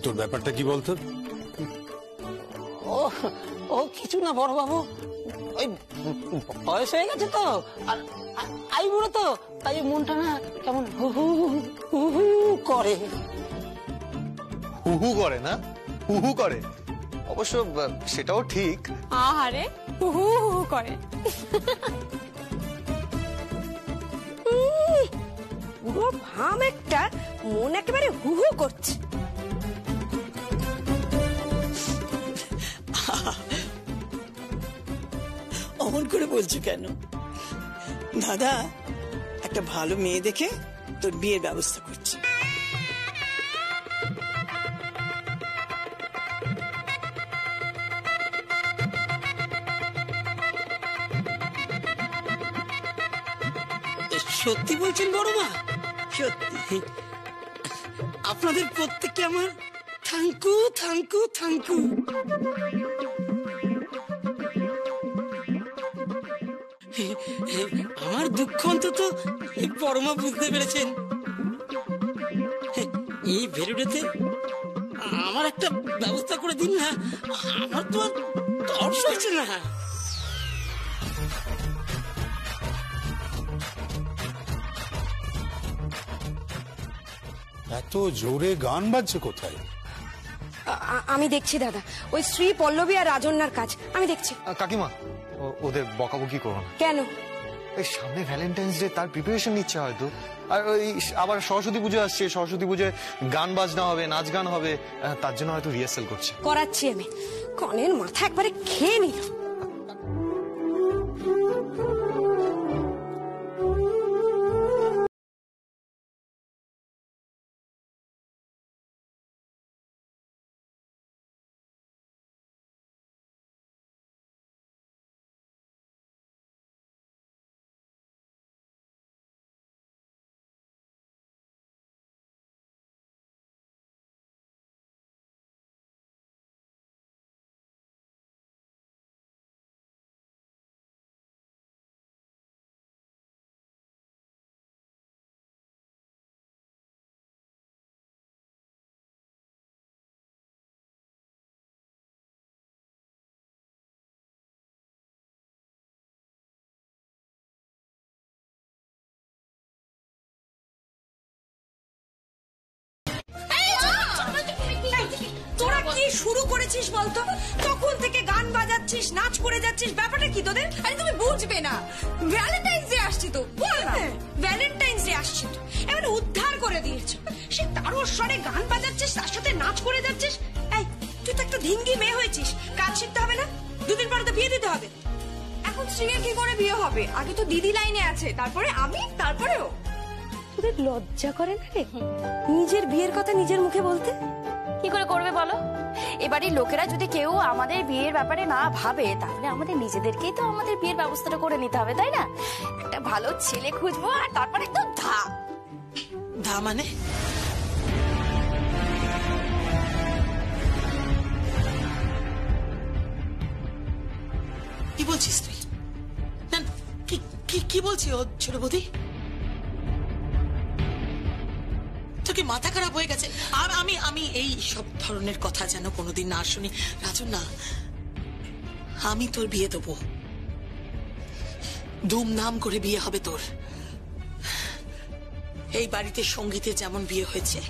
তোর ব্যাপারটা কি বলতো? ও ও কিছু না বড় বাবু, ওই বয়স হয়ে গেছে তো, আর আইবুড়ো তো, তাই মনটা না কেমন হু হু হু হু করে। হু হু করে না? হু হু করে, অবশ্য সেটাও ঠিক। আহারে হু হু হু করে। পুরো ভাম একটা, মন একেবারে হু হু করছে। অমন করে বলছো কেন দাদা? একটা ভালো মেয়ে দেখে তোর বিয়ের ব্যবস্থা করছি। সত্যি বলছেন বড় মা? সত্যি? আপনাদের প্রত্যেককে আমার থ্যাংকু থ্যাংকু থ্যাংকু। আমার দুঃখ অন্তত পরমা বুঝতে পেরেছেন। এই ভেলুড়েতে আমার একটা ব্যবস্থা করে দিন না, আমার তো তর্স হচ্ছে না। এত জোরে গান বাজছে কোথায়? আমি দেখছি দাদা, ওই শ্রী পল্লবী আর রাজন্যার কাজ আমি দেখছি। কাকিমা, ওদের বকাবকি করো না। কেন? এই সামনে ভ্যালেন্টাইন্স ডে, তার প্রিপারেশন নিচ্ছে হয়তো। আর ওই আবার সরস্বতী পুজো আসছে, সরস্বতী পুজোয় গান বাজনা হবে, নাচ গান হবে, তার জন্য হয়তো রিহার্সাল করছে। করাচ্ছি আমি। কনের মাথা একবারে খেয়ে নিল। তোরা কি শুরু করেছিস বলতো? তখন থেকে গান বাজাচ্ছিস, নাচ করে যাচ্ছিস, ব্যাপারটা কি তোদের? আরে তুমি বুঝবে না, ভ্যালেন্টাইন্স ডে আসছে তো। বল না, ভ্যালেন্টাইন্স ডে আসছে তো, এবার উদ্ধার করে দিয়েছ। সে তারও স্বরে গান বাজাচ্ছিস, তার সাথে নাচ করে যাচ্ছিস। এই তুই তো একটা ধিঙ্গি মেয়ে হয়েছিস, কাজ শিখতে হবে না? দুদিন পরে তো বিয়ে দিতে হবে। এখন শ্রীয়ের কি করে বিয়ে হবে? আগে তো দিদি লাইনে আছে, তারপরে আমি, তারপরেও। তোদের লজ্জা করে না রে নিজের বিয়ের কথা নিজের মুখে বলতে? কি করে করবে বলো? এবারে লোকেরা যদি কেউ আমাদের বিয়ের ব্যাপারে না ভাবে, তাহলে আমাদের নিজেদেরকেই তো আমাদের বিয়ের ব্যবস্থাটা করে নিতে হবে, তাই না? একটা ভালো ছেলে খুঁজবো, আর তারপরে তো ধা মানে কি বলছিস তুই? না, কি বলছি ও ছোট বৌদি? তোর কি মাথা খারাপ হয়ে গেছে? আর আমি এই সব ধরনের কথা যেন কোনোদিন না শুনি। রাজন না, আমি তোর বিয়ে দেবো, ধুমধাম করে বিয়ে হবে তোর। এই বাড়িতে সঙ্গীতে যেমন বিয়ে হয়েছে,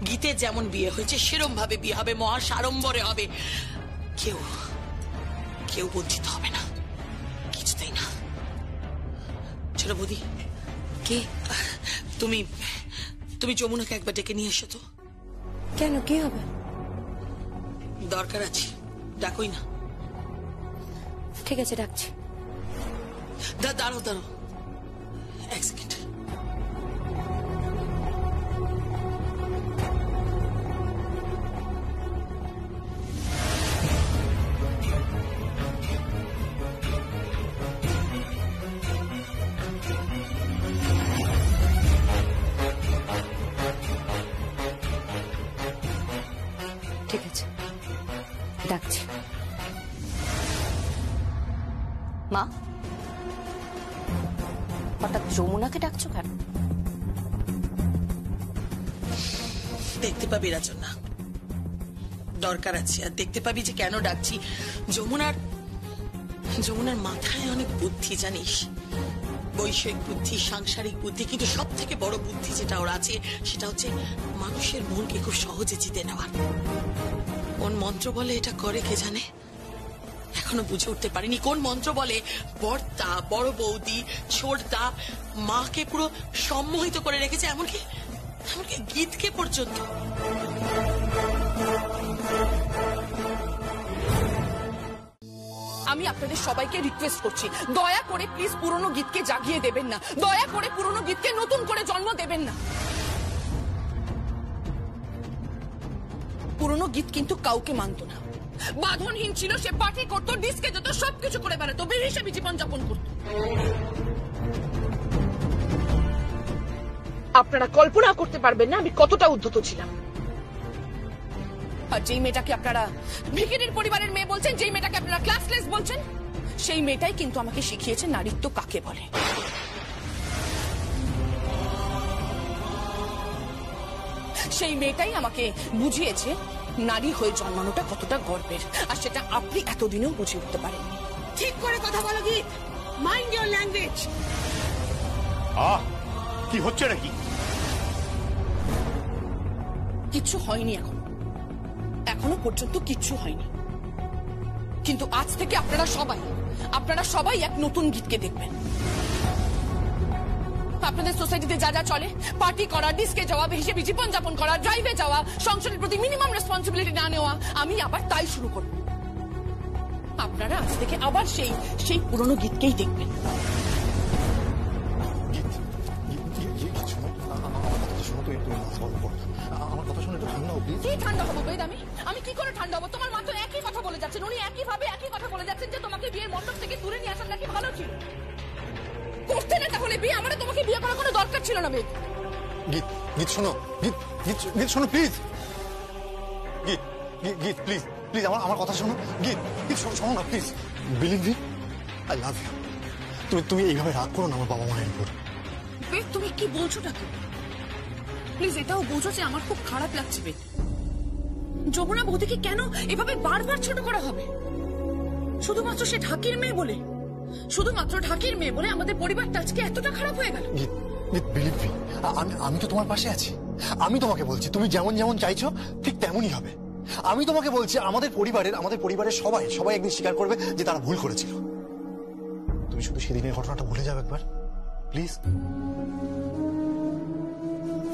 গীতে যেমন বিয়ে হয়েছে, সেরম ভাবে বিয়ে হবে, মহা সাড়ম্বরে হবে। কেউ কেউ বঞ্চিত হবে না, কিছুতেই না। ছোট বৌদি, কে? তুমি যমুনাকে একবার ডেকে নিয়ে এসো তো। কেন, কি হবে? দরকার আছে, ডাকোই না। ঠিক আছে, ডাকছি। দাঁড়ো এক সেকেন্ড। ঠিক আছে, ডাকছি। মা, হঠাৎ যমুনাকে ডাকছো কেন? দেখতে পাবি রাজন্না, দরকার আছে। আর দেখতে পাবি যে কেন ডাকছি। যমুনার মাথায় অনেক বুদ্ধি, জানিস, বৈষয়িক বুদ্ধি, সাংসারিক বুদ্ধি, কিন্তু সব থেকে বড় বুদ্ধি যেটা ওর আছে সেটা হচ্ছে মানুষের মনকে খুব সহজে জিতে নেওয়ার। কোন মন্ত্র বলে এটা করে কে জানে? এখনো বুঝে উঠতে পারিনি কোন মন্ত্র বলে বর্তা, বড় বৌদি, ছোটদা, মাকে পুরো সম্মোহিত করে রেখেছে, এমনকি গীতকে পর্যন্ত। আমি আপনাদের সবাইকে রিকোয়েস্ট করছি, দয়া করে প্লিজ পুরনো গীতকে জাগিয়ে দেবেন না, দয়া করে পুরনো গীতকে নতুন করে জন্ম দেবেন না। পুরনো গীত কিন্তু কাউকে মানত না, বাঁধনহীন ছিল, সে পার্টি করতো, ডিস্কে যেত, সবকিছু করে বেড়াতো, বেরিয়ে জীবন যাপন করতো। আপনারা কল্পনা করতে পারবেন না আমি কতটা উদ্ধত ছিলাম। আর যেই মেয়েটাকে আপনারা ভিখিরির পরিবারের মেয়ে বলছেন, যেই মেয়েটাকে আপনারা ক্লাসলেস বলছেন, সেই মেয়েটাই কিন্তু আমাকে শিখিয়েছে নারীত্ব কাকে বলে। সেই মেয়েটাই আমাকে বুঝিয়েছে নারী হয়ে জন্মানোটা কতটা গর্বের, আর সেটা আপনি এতদিনেও বুঝে উঠতে পারেননি। ঠিক করে কথা বলো গীত, মাইন্ড ইওর ল্যাঙ্গুয়েজ। কি হচ্ছে নাকি? কিচ্ছু হয়নি, এখনো পর্যন্ত কিচ্ছু হয়নি, কিন্তু আজ থেকে আপনারা সবাই এক নতুন গীতকে দেখবেন। আপনাদের সোসাইটিতে যা যা চলে, পার্টি করা, ডিস্কে যাওয়া, হিসেবে জীবন যাপন করা, ড্রাইভে যাওয়া, সংসারের প্রতি মিনিমাম রেসপন্সিবিলিটি না নেওয়া, আমি আবার তাই শুরু করব। আপনারা আজ থেকে আবার সেই পুরনো গীতকেই দেখবেন। কি ঠান্ডা হবো বেদ? আমি কি করে ঠান্ডা হবো? তোমার মা তো একই কথা বলে যাচ্ছেন, উনি একই কথা বলে যাচ্ছেন যে তোমাকে বিয়ের মণ্ডপ থেকে দূরে নিয়ে আসার নাকি ভালো ছিল। করতে না তাহলে বিয়ে, আমরা তোমাকে বিয়ে করার কোনো দরকার ছিল না বেদ। গীত শোনো, গীত শোনো প্লিজ। গীত প্লিজ প্লিজ আমার কথা শোনো। গীত শোনো না please. Believe me, I love you. তুমি এইভাবে রাগ করো না আমার বাবা মায়ের উপর। বেদ তুমি কি বলছোটা কি? প্লিজ এটাও বোঝো যে আমার খুব খারাপ লাগছে বেদ। যমুনা বৌদিকে কেন এভাবে বারবার ছোট করা হবে? শুধুমাত্র সে ঢাকির মেয়ে বলে, আমাদের পরিবারটা আজকে এতটা খারাপ হয়ে গেল। বিলিভ মি, আমি তো তোমার পাশে আছি। আমি তোমাকে বলছি তুমি যেমন যেমন চাইছো ঠিক তেমনই হবে। আমি তোমাকে বলছি আমাদের পরিবারের সবাই একদিন স্বীকার করবে যে তারা ভুল করেছিল। তুমি শুধু সেদিনের ঘটনাটা ভুলে যাবে একবার please.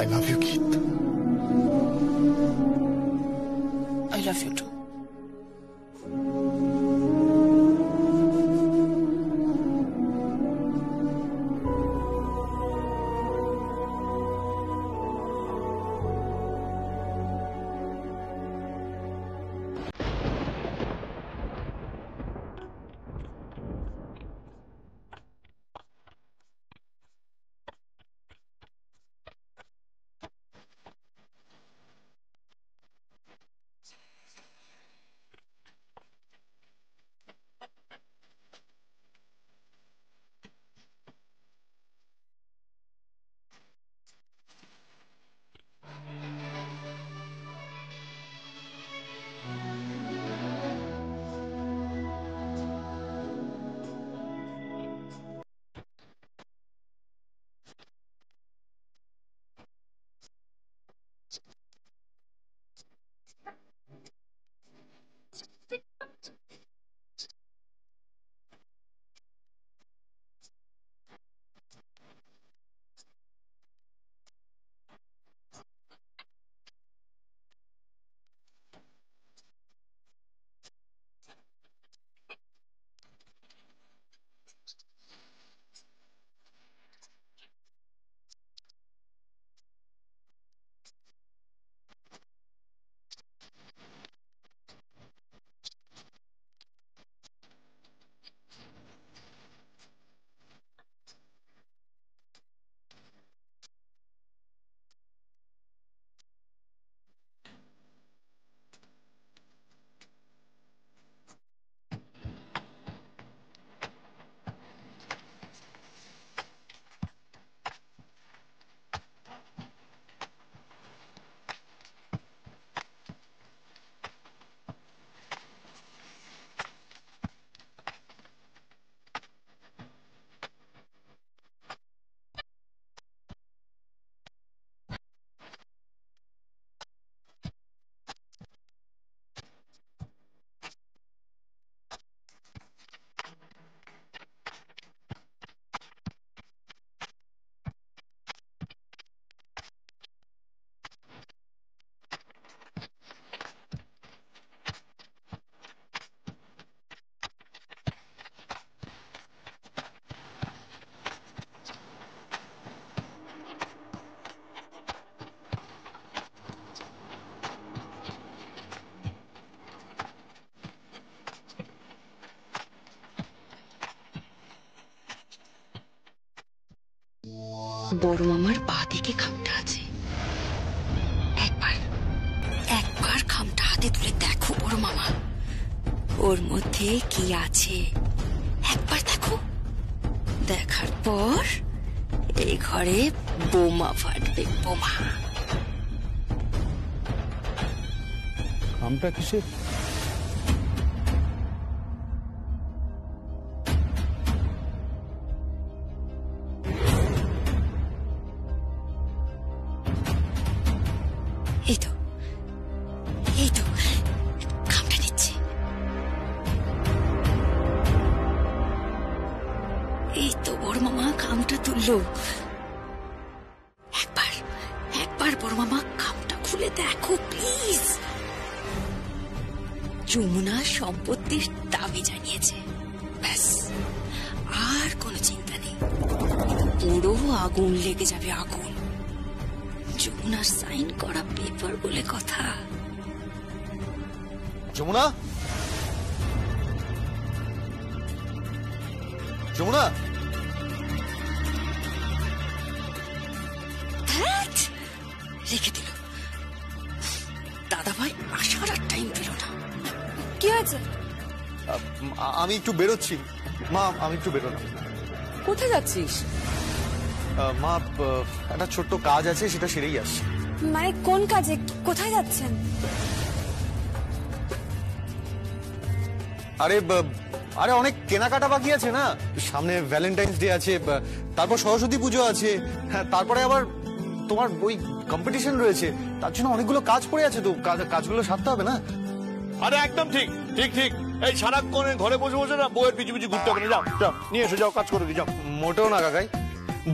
I love you, Keith. I love you too. বড় মামার পা দিকে খামটা আছে। একবার একবার খামটা হাতে তুলে দেখো বড় মামা, ওর মধ্যে কি আছে একবার দেখো। দেখার পর এই ঘরে বোমা ফাটবে, বোমা। খামটা কিসের? এই তো এই তো খামটা নিচ্ছে, এই তো বড় মামা খামটা তুললো। একবার একবার বড় মামা খামটা খুলে দেখো প্লিজ। যমুনা সম্পত্তির দাবি জানিয়েছে, ব্যাস আর কোনো চিন্তা নেই। পুরো আগুন লেগে যাবে, আগুন। যমুনার সাইন করা পেপার বলে কথা। যমুনা, যমুনা, ধ্যাৎ, রেখে দিল। দাদা ভাই আসার আর টাইম পেল না। কি হয়েছে? আমি একটু বেরোচ্ছি মা, আমি একটু বেরোলাম। কোথায় যাচ্ছিস? মা, একটা ছোট্ট কাজ আছে, সেটা সেরেই আসছি। মানে কোন কাজে, কোথায় যাচ্ছেন? আরে আরে অনেক কেনাকাটা বাকি আছে না, সামনে ভ্যালেন্টাইন্স ডে আছে, তারপর সরস্বতী পুজো আছে, হ্যাঁ তারপরে আবার তোমার ওই কম্পিটিশন রয়েছে, তার জন্য অনেকগুলো কাজ পড়ে আছে, তো কাজগুলো সারতে হবে না। আরে একদম ঠিক ঠিক ঠিক। এই সারাক্ষণ ঘরে বসে বসে না বইয়ের পিছু পিছু ঘুরতে হবে না। যাও যাও, নিয়ে এসে যাও, কাজ করে দিয়ে যাও। মোটেও না কাকাই,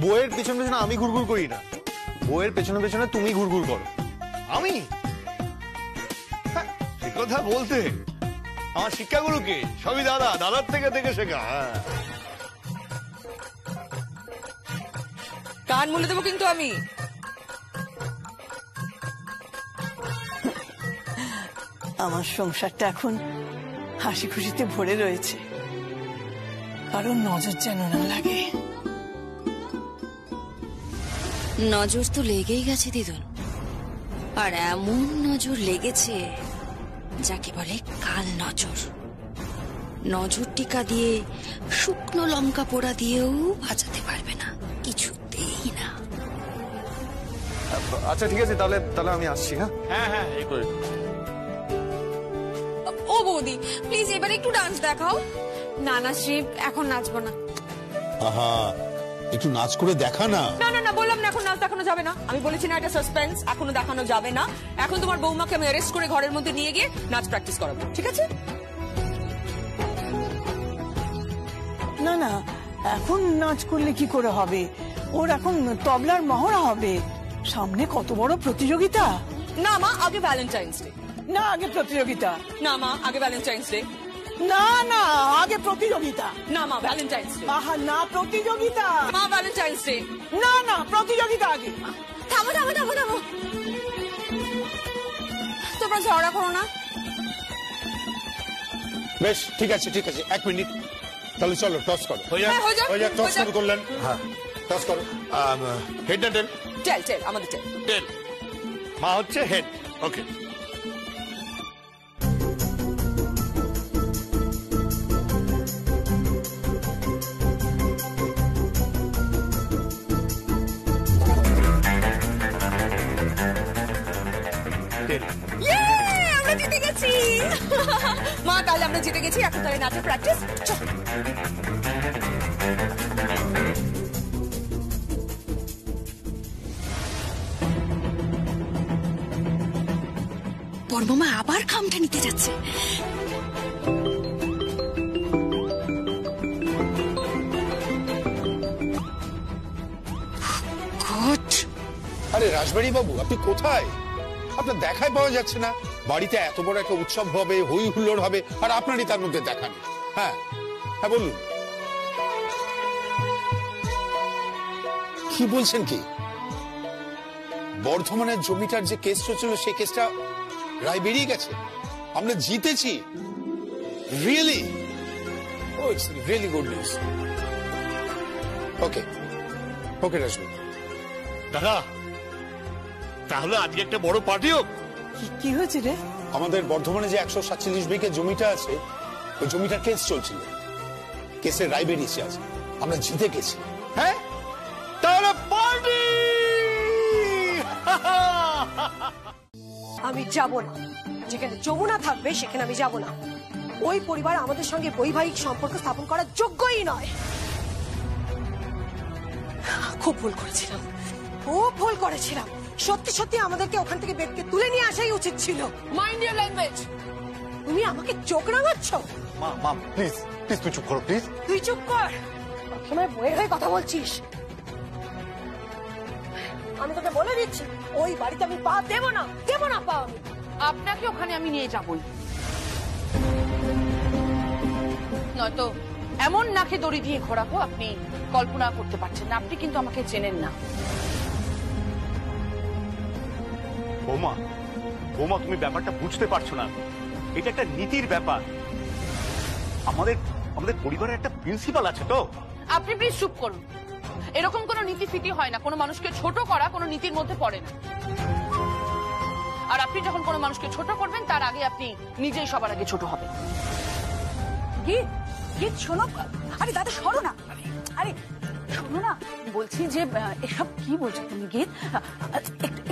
বইয়ের পেছনে পেছনে আমি ঘুরঘুর করি না, বইয়ের পেছনে পেছনে তুমি ঘুরঘুর করো। আমি সে কথা বলতে, আমার শিক্ষাগুলোকে সবই দাদার থেকে দেখে শেখা। কান মুলে দেবো কিন্তু আমি। আমার সংসারটা এখন হাসি খুশিতে ভরে রয়েছে, কারণ নজর যেন না লাগে। নজর তো লেগেই গেছে দিদুন, আর এমন নজর লেগেছে যাকে বলে কাল নজর। নজর টিকা দিয়ে, শুকনো লঙ্কা পোড়া দিয়েও বাঁচাতে পারবে না, কিছুতেই না। আচ্ছা ঠিক আছে, তাহলে তাহলে আমি আসছি। হ্যাঁ হ্যাঁ হ্যাঁ, এই করে। ও বৌদি প্লিজ এবারে একটু ডান্স দেখাও। না না শিব, এখন নাচবো না। আহা, একটু নাচ করে দেখা না। না না না, বললাম না এখন নাচ দেখানো যাবে না। আমি বলেছি না, এটা সাসপেন্স, এখনো দেখানো যাবে না। এখন তোমার বৌমাকে আমি অ্যারেস্ট করে ঘরের মধ্যে নিয়ে গিয়ে নাচ প্র্যাকটিস করাবো, ঠিক আছে? না না, এখন নাচ করলে কি করে হবে? ওর এখন তবলার মহড়া হবে, সামনে কত বড় প্রতিযোগিতা। না মা, আগে ভ্যালেন্টাইন্স ডে। না, আগে প্রতিযোগিতা। না মা, আগে ভ্যালেন্টাইন্স ডে। না না, আগে প্রতিযোগিতা। না মা, ভ্যালেন্টাইন্স ডে। আহা না, প্রতিযোগিতা। মা, ভ্যালেন্টাইন্স ডে। না না, প্রতিযোগিতা আগে। থামো থামো থামো থামো, তোমরা ঝগড়া করো না। বেশ ঠিক আছে ঠিক আছে, 1 মিনিট, তাহলে চলো টস করো। হয়ে যাক, হ্যাঁ, হয়ে যাক, হয়ে যাক, টস হয়ে যাক। শুরু করলেন। হ্যাঁ, টস করো। হেড না টেল? টেল টেল, আমাদের টেল। টেল। মা হচ্ছে হেড। ওকে। ইয়ে, আমরা জিতে গেছি। মা, তাহলে আমরা জিতে গেছি, এখন তাহলে নাচের প্র্যাকটিস। চল। বড় মামা আবার খামটা নিতে যাচ্ছে। গড! আরে রাজবাড়ি বাবু, আপনি কোথায়? আপনার দেখাই পাওয়া যাচ্ছে না। বাড়িতে এত বড় একটা উৎসব হবে, হই হুল্লোড় হবে, আর আপনারই তার মধ্যে দেখা নেই। হ্যাঁ হ্যাঁ, বলুন কি বলছেন? কি বর্ধমানের জমিটার যে কেস চলছিল, সেই কেসটা রায় বেরিয়ে গেছে, আমরা জিতেছি। রিয়েলি? ও, it's really good news. Okay okay Rajbari, দাদা তাহলে আজকে একটা বড় পার্টি হোক। কি হয়েছে রে? আমাদের বর্ধমানে যে 147 বিঘে জমিটা আছে, ওই জমিটার কেস চলছিল। কেসের রায় বেরিয়েছে আজ, আমরা জিতে গেছি। হ্যাঁ তাহলে পার্টি। আমি যাব না, যেখানে যমুনা থাকবে সেখানে আমি যাব না। ওই পরিবার আমাদের সঙ্গে বৈবাহিক সম্পর্ক স্থাপন করার যোগ্যই নয়। খুব ভুল করেছিলাম, খুব ভুল করেছিলাম। সত্যি সত্যি আমাদেরকে ওখান থেকে বেদকে তুলে নিয়ে আসাই উচিত ছিল। Mind your language. তুমি আমাকে চোখ রাঙাচ্ছ। মা প্লিজ প্লিজ তুই চুপ করো প্লিজ। তুই চুপ কর, সবসময় বইয়ের হয়ে কথা বলছিস। আমি তোকে বলে দিচ্ছি, ওই বাড়িতে আমি পা দেব না, দেব না পা আমি। আপনাকে ওখানে আমি নিয়ে যাবই, নয়তো এমন নাকে দড়ি দিয়ে ঘোরাবো আপনি কল্পনা করতে পারছেন না। আপনি কিন্তু আমাকে চেনেন না। বৌমা বৌমা তুমি ব্যাপারটা বুঝতে পারছো না, এটা একটা নীতির ব্যাপার। আমাদের আমাদের পরিবারের একটা প্রিন্সিপাল আছে তো। আপনি প্লিজ চুপ করুন। এরকম কোনো নীতি ফিতি হয় না, কোনো মানুষকে ছোট করা কোনো নীতির মধ্যে পড়ে না। আর আপনি যখন কোনো মানুষকে ছোট করবেন তার আগে আপনি নিজেই সবার আগে ছোট হবেন। গীত গীত শোনো। আরে দাদা সরো না, আরে শোনো না, বলছি যে এসব কি বলছো তুমি গীত?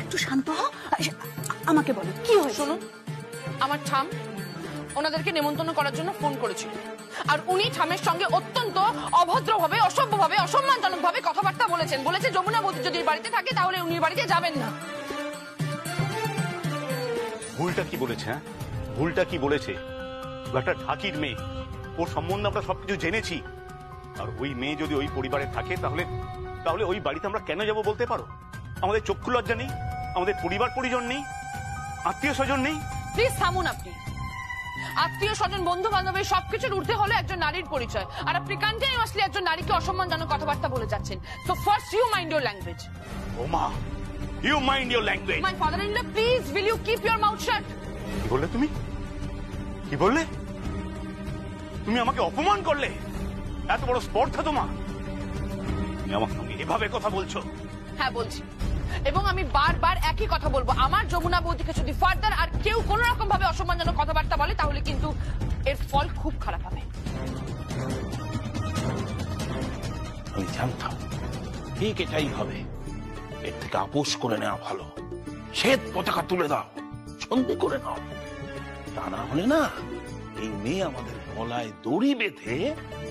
একটু শান্ত হও, আমাকে বলো কি হয়েছে। শুনুন, আমার ঠাম ওনাদেরকে নেমন্তন্ন করার জন্য ফোন করেছিল, আর উনি ঠামের সঙ্গে অত্যন্ত অভদ্রভাবে, অসভ্যভাবে, অসম্মানজনকভাবে কথাবার্তা বলেছেন। বলেছে যমুনা বৌদি যদি বাড়িতে থাকে তাহলে উনি বাড়িতে যাবেন না। ভুলটা কি বলেছে? হ্যাঁ ভুলটা কি বলেছে? ও একটা ঢাকির মেয়ে, ওর সম্বন্ধে আমরা সবকিছু জেনেছি। আর ওই মেয়ে যদি ওই পরিবারে থাকে তাহলে তাহলে ওই বাড়িতে আমরা কেন যাব বলতে পারো? আমাদের চক্ষু লজ্জা নেই? আমাদের পরিবার পরিজন নেই? আত্মীয় স্বজন নেই? প্লিজ থামুন আপনি। আত্মীয় স্বজন, বন্ধু বান্ধবের সবকিছুর ঊর্ধ্বে হলো একজন নারীর পরিচয়, আর আপনি কন্টিনিউয়াসলি একজন নারীকে অসম্মানজনক কথাবার্তা বলে যাচ্ছেন। So first you mind your language. ও মা, you mind your language. My father in law, please will you keep your mouth shut. কি বললে তুমি? কি বললে? তুমি আমাকে অপমান করলে? এত বড় স্পর্ধা তোমার? তুমি আমার সঙ্গে এভাবে কথা বলছো? হ্যাঁ বলছি, এবং আমি বারবার একই কথা বলবো। আমার যমুনা বৌদিকে যদি ফার্দার আর কেউ কোন রকম ভাবে অসম্মানজনক কথাবার্তা বলে তাহলে কিন্তু এর ফল খুব খারাপ হবে। আমি জানতাম ঠিক এটাই হবে। এর থেকে আপোষ করে নেওয়া ভালো। শ্বেত পতাকা তুলে দাও, সন্ধে করে নাও। তা না হলে না, এই মেয়ে আমাদের গলায় দড়ি বেঁধে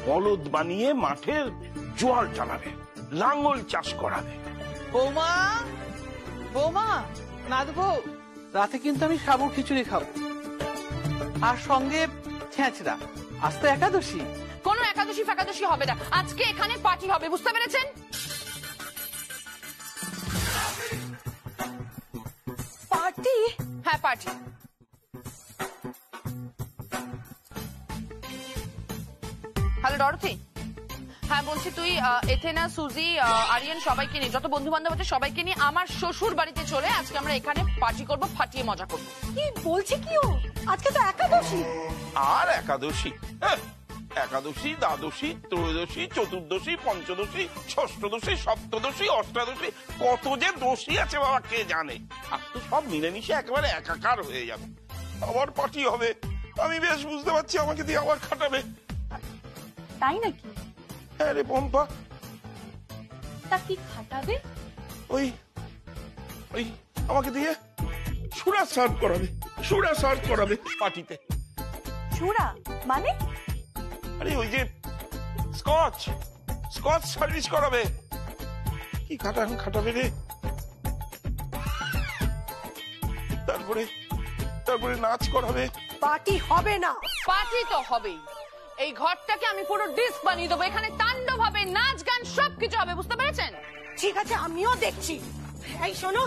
বলদ বানিয়ে মাঠের জোয়াল চালাবে, লাঙ্গল চাষ করাবে। বৌমা, বৌমা, নাদবো, রাতে কিন্তু আমি সাবুর খিচুড়ি খাবো, আর সঙ্গে ছেঁচড়া। আজ তো একাদশী। কোনো একাদশী ফেকাদশী হবে না, আজকে এখানে পার্টি হবে, বুঝতে পেরেছেন? পার্টি? হ্যাঁ পার্টি। হ্যালো ডরথি, হ্যাঁ বলছি তুই এথেনা, সুজি, আরিয়ান সবাইকে নিয়ে, যত বন্ধু বান্ধব আছে সবাইকে নিয়ে আমার শ্বশুর বাড়িতে চলে। আজকে আমরা এখানে পার্টি করব, ফাটিয়ে মজা করব। কি বলছি কি ও? আজকে তো একাদশী। আর একাদশী? একাদশী, দ্বাদশী, ত্রয়োদশী, চতুর্দশী, পঞ্চদশী, ষষ্ঠদশী, সপ্তদশী, অষ্টাদশী, কত যে দোষী আছে বাবা কে জানে। আর তো সব মিলেমিশে একেবারে একাকার হয়ে যাবে। আবার পার্টি হবে, আমি বেশ বুঝতে পারছি আমাকে দিয়ে আবার খাটাবে। তাই নাকি? হ্যাঁ রে পম্পা। তা কি খাটাবে? ওই ওই আমাকে দিয়ে সুরা সার্ভ করাবে, সুরা সার্ভ করাবে পার্টিতে। চূড়া মানে? আরে ওই যে স্কচ, স্কচ সার্ভিস করাবে। কি খাটাবে রে। তারপরে তারপরে নাচ করাবে। পার্টি হবে না। পার্টি তো হবেই। এই ঘরটাকে আমি পুরো ডিস্ক বানিয়ে দেবো, এখানে তাণ্ডব হবে, নাচ গান সবকিছু হবে, বুঝতে পেরেছেন? ঠিক আছে, আমিও দেখছি। এই শোনো,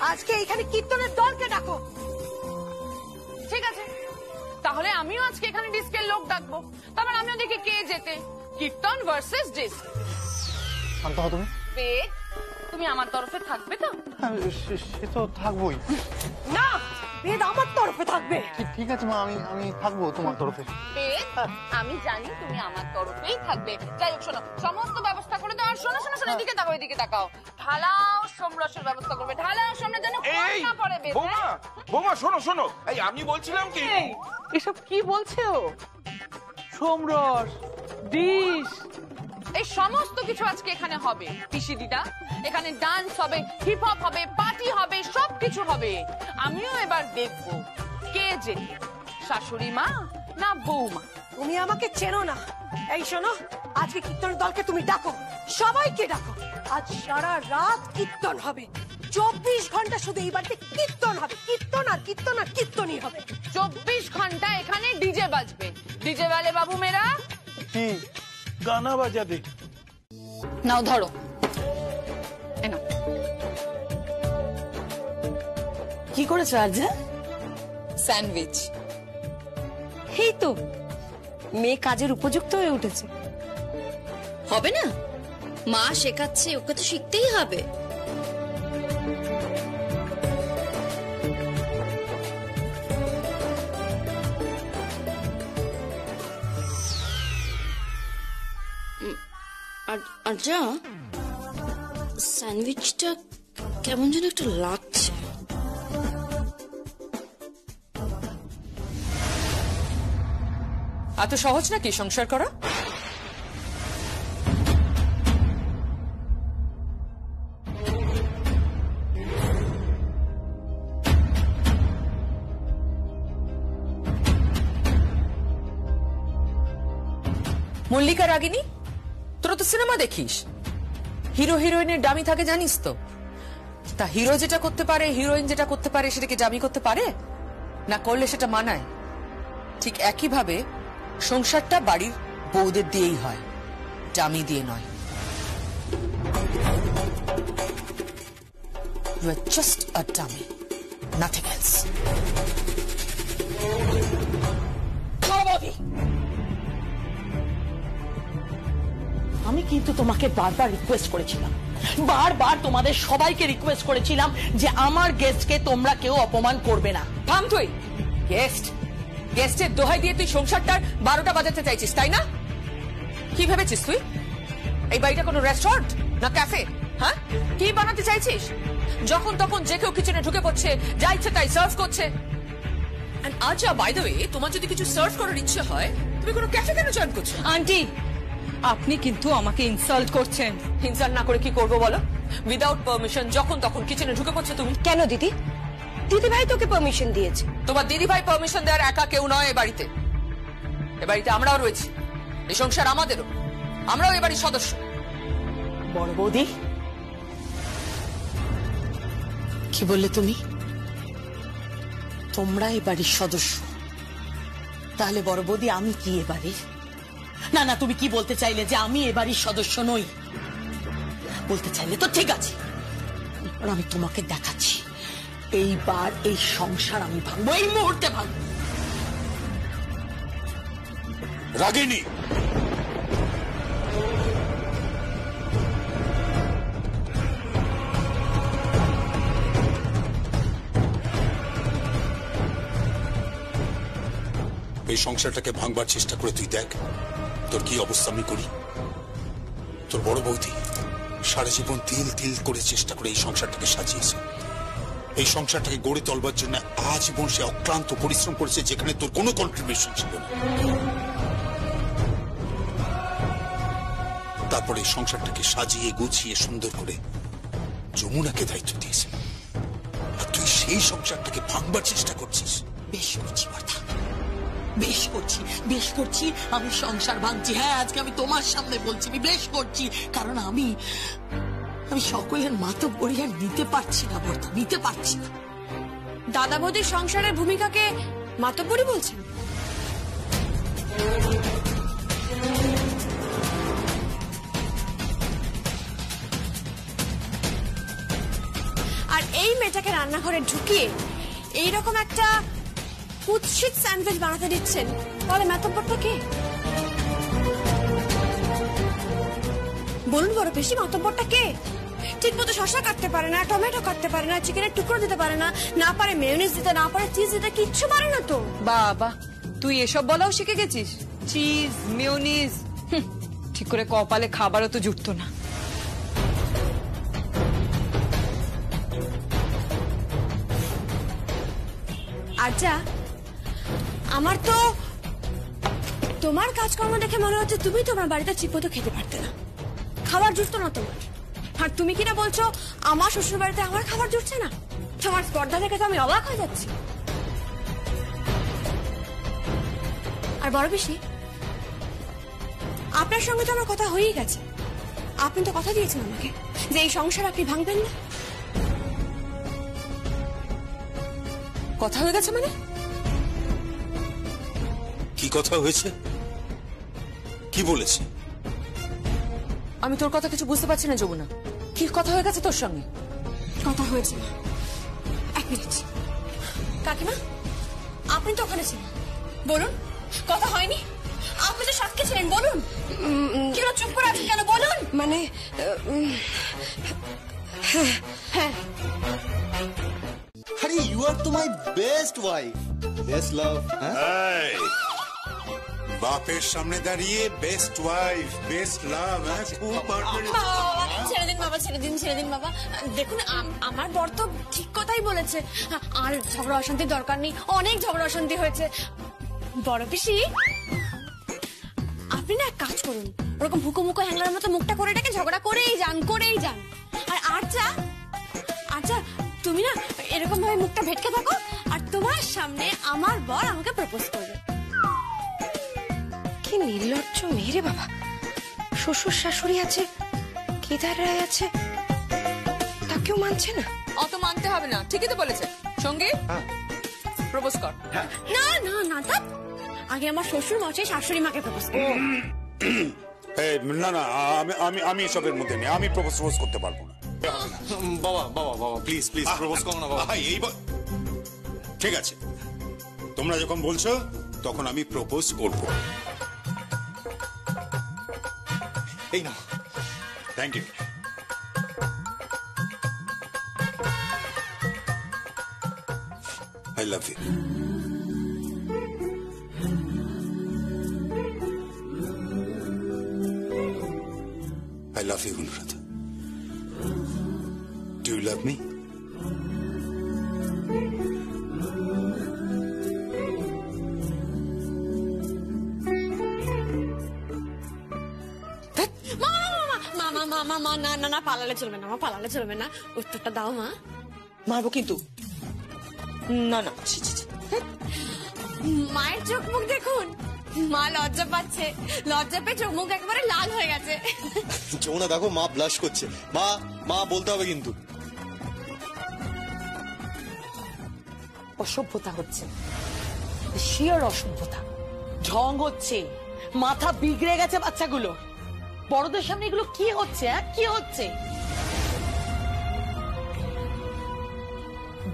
আজকে এখানে কীর্তনের দলকে ডাকো। ঠিক আছে, তাহলে আমিও আজকে এখানে ডিস্কের লোক ডাকবো, তারপর আমিও দেখি কে জেতে। কীর্তন ভার্সেস ডিস্ক। শান্ত হও তুমি। বেদ, তুমি আমার তরফে থাকবে তো? সে তো থাকবোই। না, বেদ আমার তরফে থাকবে। ঠিক আছে মা, আমি থাকবো তোমার তরফে। বেদ, আমি জানি তুমি আমার তরফেই থাকবে। যাই হোক শোনো, সমস্ত ব্যবস্থা করে দাও। আর শোনো শোনো শোনো, এদিকে তাকাও, এদিকে তাকাও। ঢালাও সোমরসের ব্যবস্থা করবে, ঢালাও সোমরা যেন এই না পড়ে বেশ। বৌমা বৌমা শোনো শোনো, এই আমি বলছিলাম কি এসব কি বলছে ও? সোমরস, ডিশ, এই সমস্ত কিছু আজকে এখানে হবে পিসি দিদা। এখানে ডান্স হবে, হিপ হপ হবে, পার্টি হবে, সবকিছু হবে। আমিও এবার দেখবো কে জেতে, শাশুড়ি মা না বৌমা। তুমি আমাকে চেনো না। এই শোনো, আজকে কীর্তন দলকে তুমি ডাকো, সবাইকে ডাকো। আজ সারা রাত কীর্তন হবে, 24 ঘন্টা শুধু এই বাড়িতে কীর্তন হবে, কীর্তন আর কীর্তন আর কীর্তনই হবে। 24 ঘন্টা এখানে ডিজে বাজবে। ডিজে वाले বাবু মেরা কি গানা বাজাবে? নাও ধরো, কি করেছো আজ? স্যান্ডউইচ। এই তো মেয়ে কাজের উপযুক্ত হয়ে উঠেছে। হবে না, মা শেখাচ্ছে, ওকে তো শিখতেই হবে। আর যা স্যান্ডউইচটা কেমন যেন একটু লাগছে। এত সহজ নাকি সংসার করা? মল্লিকা রাগিনী, তোরা তো সিনেমা দেখিস, হিরো হিরোইনের ডামি থাকে জানিস তো। তা হিরো যেটা করতে পারে, হিরোইন যেটা করতে পারে, সেটাকে ডামি করতে পারে না? করলে সেটা মানায়? ঠিক একইভাবে সংসারটা বাড়ির বউদের দিয়েই হয়, ডামি দিয়ে নয়। You are just a dummy, nothing else. আমি কিন্তু তোমাকে বারবার রিকোয়েস্ট করেছিলাম, বারবার তোমাদের সবাইকে রিকোয়েস্ট করেছিলাম যে আমার গেস্টকে তোমরা কেউ অপমান করবে না। থাম তুই। গেস্টের দোহাই দিয়ে তুই সংসারটার 12টা বাজাতে চাইছিস, তাই না? কি ভেবেছিস তুই এই বাড়িটা কোনো রেস্টুরেন্ট না ক্যাফে? হ্যাঁ, কি বানাতে চাইছিস? যখন তখন যে কেউ কিচেনে ঢুকে পড়ছে, যা ইচ্ছে তাই সার্ভ করছে। আচ্ছা, বাই দ্য ওয়ে, তোমার যদি কিছু সার্ভ করার ইচ্ছে হয়, তুমি কোনো ক্যাফে কেন জয়েন করছো? আন্টি, আপনি কিন্তু আমাকে ইনসাল্ট করছেন। ইনসাল্ট না করে কি করবো বলো? উইদাউট পারমিশন যখন তখন কিচেনে ঢুকে পড়ছো তুমি। কেন দিদি? দিদি ভাই তোকে পারমিশন দিয়েছে। তোমার দিদি ভাই পারমিশন দেওয়ার একা কেউ নয় এ বাড়িতে। এ বাড়িতে আমরাও রয়েছি, এই সংসার আমাদেরও, আমরাও এ বাড়ির সদস্য। বড় বৌদি, কি বললে তুমি? তোমরা এ বাড়ির সদস্য? তাহলে বড় বৌদি আমি কি এ বাড়ির? না না, তুমি কি বলতে চাইলে যে আমি এ বাড়ির সদস্য নই? বলতে চাইলে তো ঠিক আছে, আর আমি তোমাকে দেখাচ্ছি এইবার এই সংসার আমি ভাঙবো, এই মুহূর্তে ভাঙবো। রাগিনী, এই সংসারটাকে ভাঙবার চেষ্টা করে তুই দেখ তোর কি অবস্থা আমি করি। তোর বড় বৌদি সারা জীবন তিল তিল করে চেষ্টা করে এই সংসারটাকে সাজিয়েছে। এই সংসারটাকে গড়ে তোলবার জন্য আজীবন সে অক্লান্ত পরিশ্রম করেছে, যেখানে তোর কোনো কন্ট্রিবিউশন ছিল না। তারপরে এই সংসারটাকে সাজিয়ে গুছিয়ে সুন্দর করে যমুনাকে দায়িত্ব দিয়েছে, আর তুই সেই সংসারটাকে ভাঙবার চেষ্টা করছিস। বেশ করছি কথা, বেশ করছি, বেশ করছি। আমি সংসার ভাঙছি, হ্যাঁ, আজকে আমি তোমার সামনে বলছি আমি বেশ করছি, কারণ আমি সকলের মাতব্বরি আর নিতে পারছি না, বর্তা নিতে পারছি না। দাদা বৌদির সংসারের ভূমিকাকে মাতব্বরি বলছেন? আর এই মেয়েটাকে রান্নাঘরে ঢুকিয়ে এইরকম একটা কুৎসিত স্যান্ডউইচ বানাতে দিচ্ছেন, তাহলে মাতব্বরটা কে? বলুন বড় বেশি, মাতব্বরটা কে? ঠিক মতো শসা কাটতে পারে না, টমেটো কাটতে পারে না, চিকেনের টুকরো দিতে পারে না, না পারে মেয়োনিজ দিতে, না পারে চিজ দিতে, কিচ্ছু পারে না তো। বাবা, তুই এসব বলাও শিখে গেছিস? চিজ, মেয়োনিজ, ঠিক করে কপালে খাবারও তো জুটতো না। আচ্ছা, আমার তো তোমার কাজকর্ম দেখে মনে হচ্ছে তুমি তোমার বাড়িতে ঠিকমতো খেতে পারতে না, খাবার জুটতো না তোমার। আর তুমি কিনা বলছো আমার শ্বশুর বাড়িতে আমার খাবার জুটছে না। তোমার স্পর্ধা দেখে তো আমি অবাক হয়ে যাচ্ছি। আর বড় বেশি, আপনার সঙ্গে তো আমার কথা হয়েই গেছে। আপনি তো কথা দিয়েছেন আমাকে যে এই সংসার আপনি ভাঙবেন না। কথা হয়ে গেছে মানে? কি কথা হয়েছে? কি বলেছে? আমি তোর কথা কিছু বুঝতে পারছি না যমুনা। কি কথা হয়ে গেছে তোর সঙ্গে? কথা হয়েছে না। এক মিনিট কাকিমা, আপনি তো ওখানে ছিলেন, বলুন কথা হয়নি? আপনি তো সাক্ষী ছিলেন, বলুন। কেন চুপ করে আছেন কেন, বলুন। মানে হ্যাঁ, আরে ইউ আর তো my best wife, best love. বাপের সামনে দাঁড়িয়ে বেস্ট ওয়াইফ, বেস্ট লাভ। ছেড়ে দিন বাবা, ছেড়ে দিন, ছেড়ে দিন বাবা। দেখুন আমার বর তো ঠিক কথাই বলেছে, আর ঝগড়া অশান্তির দরকার নেই। অনেক ঝগড়া অশান্তি হয়েছে। বড় পিসি, আপনি না এক কাজ করুন, ওরকম হুকো মুকো হ্যাংলার মতো মুখটা করে ডেকে ঝগড়া করেই যান, করেই যান। আর আচ্ছা আচ্ছা, তুমি না এরকম ভাবে মুখটা ভেটকে থাকো, আর তোমার সামনে আমার বর আমাকে প্রপোজ করবে। কি নির্লজ্জ মেয়ে বাবা, শ্বশুর শাশুড়ি আছে, কেদার রায় আছে, তাকেও মানছে না। অত মানতে হবে না, ঠিকই তো বলেছে। সঙ্গী প্রপোজ কর। না না না, তা আগে আমার শ্বশুর মশাই শাশুড়ি মাকে প্রপোজ করবে। না না, আমি এসবের মধ্যে নেই, আমি প্রপোজ করতে পারবো না। বাবা বাবা বাবা প্লিজ প্লিজ প্রপোজ করো না বাবা। ঠিক আছে, তোমরা যখন বলছো তখন আমি প্রপোজ করব। এই না, thank you. I love you. I love you, Anuradha. Do you love me? মা না না না, পালালে চলবে না, মা পালালে চলবে না। উত্তরটা দাও মা। মারবো কিন্তু। না না, মায়ের চোখ মুখ দেখুন, মা লজ্জা পাচ্ছে, লজ্জা পেয়ে চোখ মুখ একেবারে লাল হয়ে গেছে। যমুনা দেখো মা ব্লাশ করছে। মা মা বলতে হবে কিন্তু। অসভ্যতা হচ্ছে, শিওর অসভ্যতা। ঢং হচ্ছে, মাথা বিগড়ে গেছে বাচ্চাগুলো। বড়দের সামনে এগুলো কি হচ্ছে? কি হচ্ছে?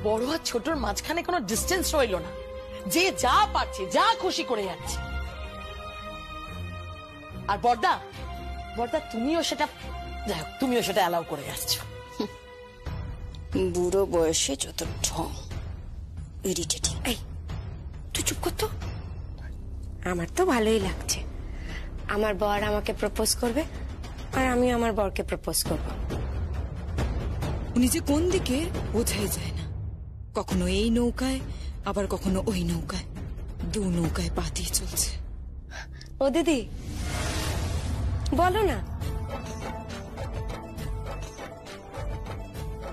বড় আর ছোটর মাঝখানে কোনো ডিস্টেন্স রইল না, যে যা পারছে যা খুশি করে যাচ্ছে। আর বড়দা, বড়দা তুমিও সেটা, যাই হোক তুমিও সেটা অ্যালাউ করে আসছো। বুড়ো বয়সে যত ঢং, ইরিটেটিং। এই তুই চুপ করতো। আমার তো ভালোই লাগছে, আমার বর আমাকে প্রপোজ করবে আর আমি আমার বরকে প্রপোজ করব। উনি যে কোন দিকে বোঝাই যায় না, কখনো এই নৌকায় আবার কখনো ওই নৌকায়, দু নৌকায় পা দিয়ে চলছে। ও দিদি বলো না।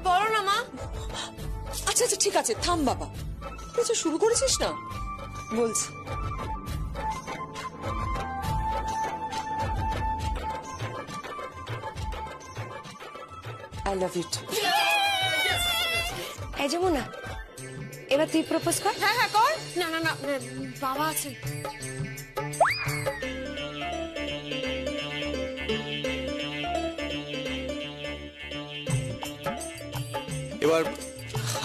বলো না মা। আচ্ছা আচ্ছা ঠিক আছে, থাম বাবা, কিছু শুরু করেছিস না, বলছি। I love you too. এই যমুনা, এবার তুই প্রপোজ কর। হ্যাঁ হ্যাঁ কর। না না না, বাবা আছেন। এবার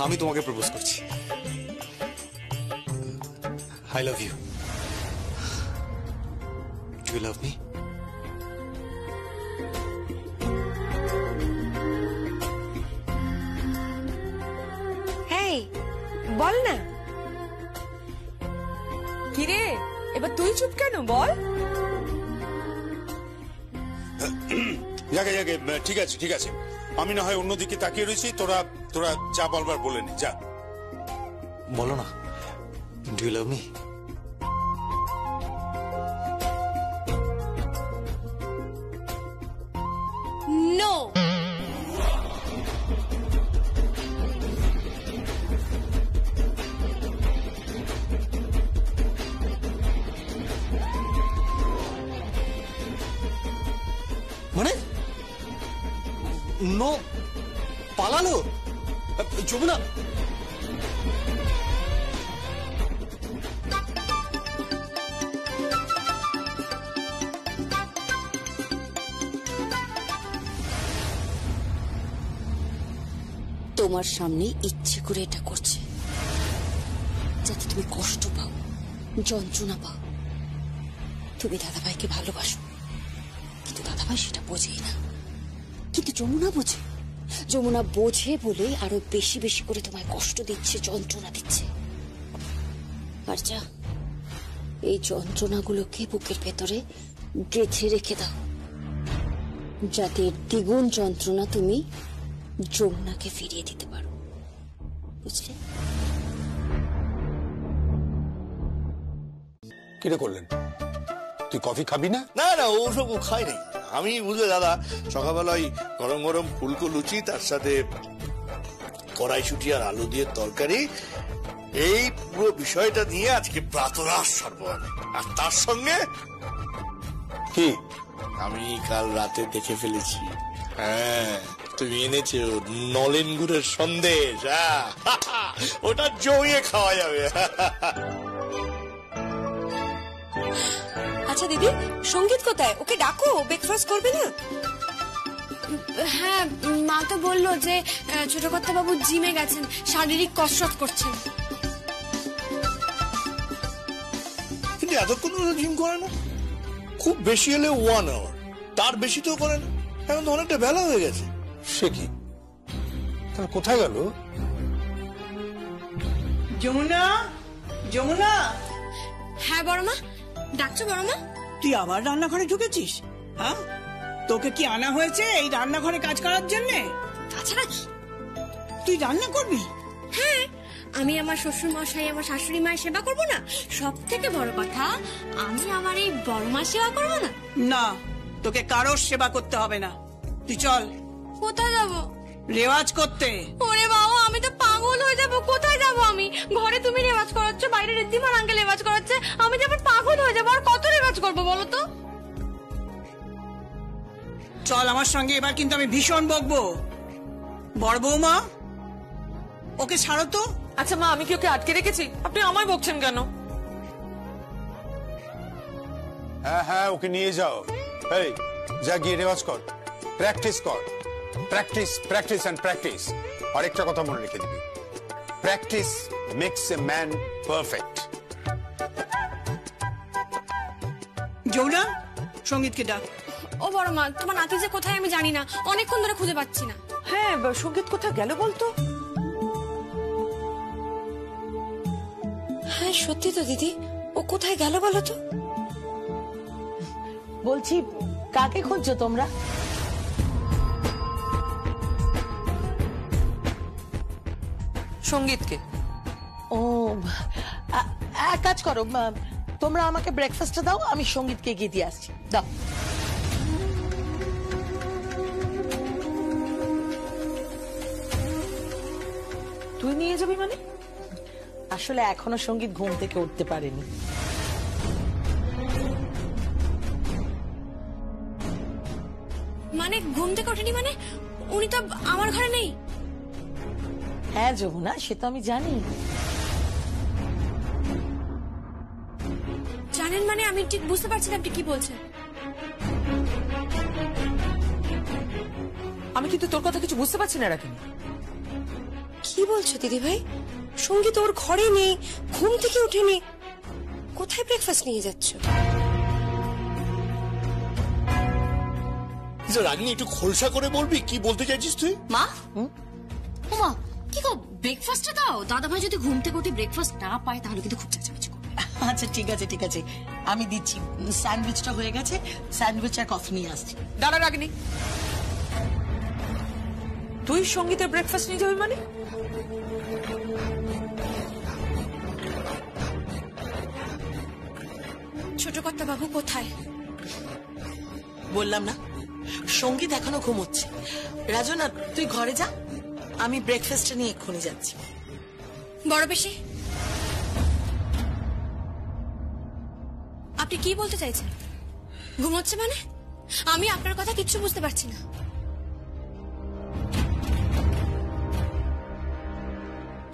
আমি তোমাকে প্রপোজ করছি। I love you. Do you love me? বল না। কিরে, এবার তুই চুপ কেন, বল। যাকে যাকে, ঠিক আছে ঠিক আছে, আমি না হয় অন্যদিকে তাকিয়ে রয়েছি, তোরা তোরা যা বলবার বলে নি, যা। বলো না, do you love me? No. মানে নো? পালালো যমুনা? তোমার সামনে ইচ্ছে করে এটা করছে, যাতে তুমি কষ্ট পাও, যন্ত্রণা পাও। তুমি দাদাভাইকে ভালোবাসো, কিন্তু দাদাভাই সেটা বোঝেই না। কিন্তু যমুনা বোঝে, যমুনা বোঝে বলে আরো বেশি বেশি করে তোমায় কষ্ট দিচ্ছে, যন্ত্রণা দিচ্ছে। আর যা, এই যন্ত্রণাগুলোকে বুকের ভেতরে গেঁথে রেখে দাও, যাতে দ্বিগুণ যন্ত্রণা তুমি যমুনাকে ফিরিয়ে দিতে পারো, বুঝলে? কিরে করলেন? তুই কফি খাবি না? না না, ওসব খাই নাই আমি, বুঝলে দাদা। সকালবেলায় গরম গরম ফুলকো লুচি, তার সাথে কড়াইশুঁটি আর আলু দিয়ে তরকারি, এই পুরো বিষয়টা নিয়ে আজকে প্রাতরাশ সর্ব হবে। আর তার সঙ্গে কি, আমি কাল রাতে দেখে ফেলেছি, হ্যাঁ তুমি এনেছো নলেন গুড়ের সন্দেশ। ওটা জমিয়ে খাওয়া যাবে। আচ্ছা দিদি, সঙ্গীত কোথায়? ওকে ডাকো, ব্রেকফাস্ট করবে না? হ্যাঁ, মা তো বললো যে ছোট কর্তা বাবু জিমে গেছেন, শারীরিক কসরত করছেন। কিন্তু এতক্ষণ জিম করে না, খুব বেশি হলে 1 আওয়ার, তার বেশি তো করে না। এখন তো অনেকটা বেলা হয়ে গেছে। সে কি, তাহলে কোথায় গেল? যমুনা, যমুনা। হ্যাঁ বড়মা, ডাকছো বড়মা? তুই আবার রান্নাঘরে ঢুকেছিস? হ্যাঁ, তোকে কি আনা হয়েছে এই রান্নাঘরে কাজ করার জন্য? তাছাড়া কি, তুই রান্না করবি? হ্যাঁ, আমি আমার শ্বশুর মশাই, আমার শাশুড়ি মায়ের সেবা করবো না? সব থেকে বড় কথা, আমি আমার এই বড় মা সেবা করবো না? না, তোকে কারোর সেবা করতে হবে না। তুই চল। কোথায় যাবো? রেওয়াজ করতে। ওরে বাবা, আমি তো পাগল হয়ে যাবো। কোথায় যাবো আমি? ঘরে তুমি রেওয়াজ করাচ্ছ, বাইরে রিদ্ধিমার আঙ্কেল রেওয়াজ করাচ্ছে, আমি তো আবার পাগল হয়ে যাবো। আর কত রেওয়াজ করবো বলো তো? চল আমার সঙ্গে, এবার কিন্তু আমি ভীষণ বকবো। বড় বৌমা, ওকে ছাড়ো তো। আচ্ছা মা, আমি কি ওকে আটকে রেখেছি? আপনি আমায় বকছেন কেন? হ্যাঁ হ্যাঁ, ওকে নিয়ে যাও। এই যা, গিয়ে রেওয়াজ কর, প্র্যাকটিস কর। Practice, practice and practice. আর একটা কথা মনে রেখে দিবি, practice makes a man perfect. Yamuna, সঙ্গীতকে ডাক। ও বড় মা, তোমার নাতি যে কোথায় আমি জানি না, অনেকক্ষণ ধরে খুঁজে পাচ্ছি না। হ্যাঁ, সঙ্গীত কোথায় গেল বলতো? হ্যাঁ সত্যি তো দিদি, ও কোথায় গেল বলো তো? বলছি, কাকে খুঁজছো তোমরা? সঙ্গীতকে। ও, এক কাজ করো, তোমরা আমাকে ব্রেকফাস্টটা দাও, আমি সঙ্গীতকে গিয়ে দিয়ে আসছি। দাও। তুই নিয়ে যাবি মানে? আসলে এখনো সঙ্গীত ঘুম থেকে উঠতে পারেনি। মানে ঘুম থেকে ওঠেনি মানে? উনি তো আমার ঘরে নেই। হ্যাঁ যমুনা, সে তো আমি জানি। জানেন মানে? আমি ঠিক বুঝতে পারছি না আপনি কি বলছেন। আমি কিন্তু তোর কথা কিছু বুঝতে পারছি না রাখিনি। কি বলছো দিদি ভাই? সঙ্গীত ওর ঘরে নেই, ঘুম থেকে উঠেনি, কোথায় ব্রেকফাস্ট নিয়ে যাচ্ছ? রাগিনী, একটু খোলসা করে বলবি কি বলতে চাইছিস তুই? মা, মা কি গো, ব্রেকফাস্টটা দাও। দাদা ভাই যদি ঘুম থেকে উঠে ব্রেকফাস্ট না পায় তাহলে কিন্তু খুব চেঁচামেচি করবে। আচ্ছা ঠিক আছে, ঠিক আছে, আমি দিচ্ছি। স্যান্ডউইচটা হয়ে গেছে, স্যান্ডউইচ আর কফি নিয়ে আসছি। দাঁড়া রাগিনী, তুই সঙ্গীতের ব্রেকফাস্ট নিয়ে যাবি মানে? ছোট কর্তা বাবু কোথায়? বললাম না, সঙ্গীত এখনো ঘুমোচ্ছে। রাজনা, তুই ঘরে যা, আমি ব্রেকফাস্ট নিয়ে এক্ষুনি যাচ্ছি। বড় বেশি, আপনি কি বলতে চাইছেন? ঘুমোচ্ছে মানে? আমি আপনার কথা কিচ্ছু বুঝতে পারছি না।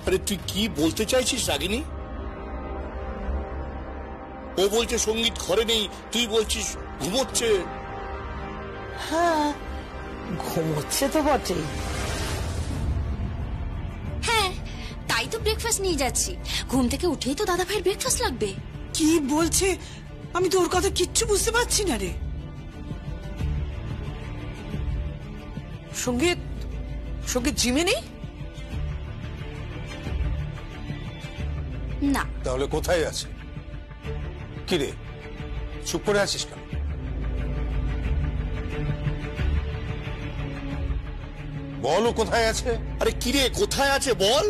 আরে তুই কি বলতে চাইছিস রাগিনী? ও বলছে সঙ্গীত ঘরে নেই, তুই বলছিস ঘুমোচ্ছে। হ্যাঁ, ঘুমোচ্ছে তো বটেই। হ্যাঁ, তাই তো ব্রেকফাস্ট নিয়ে যাচ্ছি। ঘুম থেকে উঠেই তো দাদা ভাইয়ের ব্রেকফাস্ট লাগবে। কি বলছে? আমি তো ওর কথা কিচ্ছু বুঝতে পারছি না রে। সঙ্গীত সঙ্গীত জিমে নেই? না। তাহলে কোথায় আছে? কি রে, চুপ করে আছিস কেন? বল, ও কোথায় আছে? আরে কি রে, কোথায় আছে বল।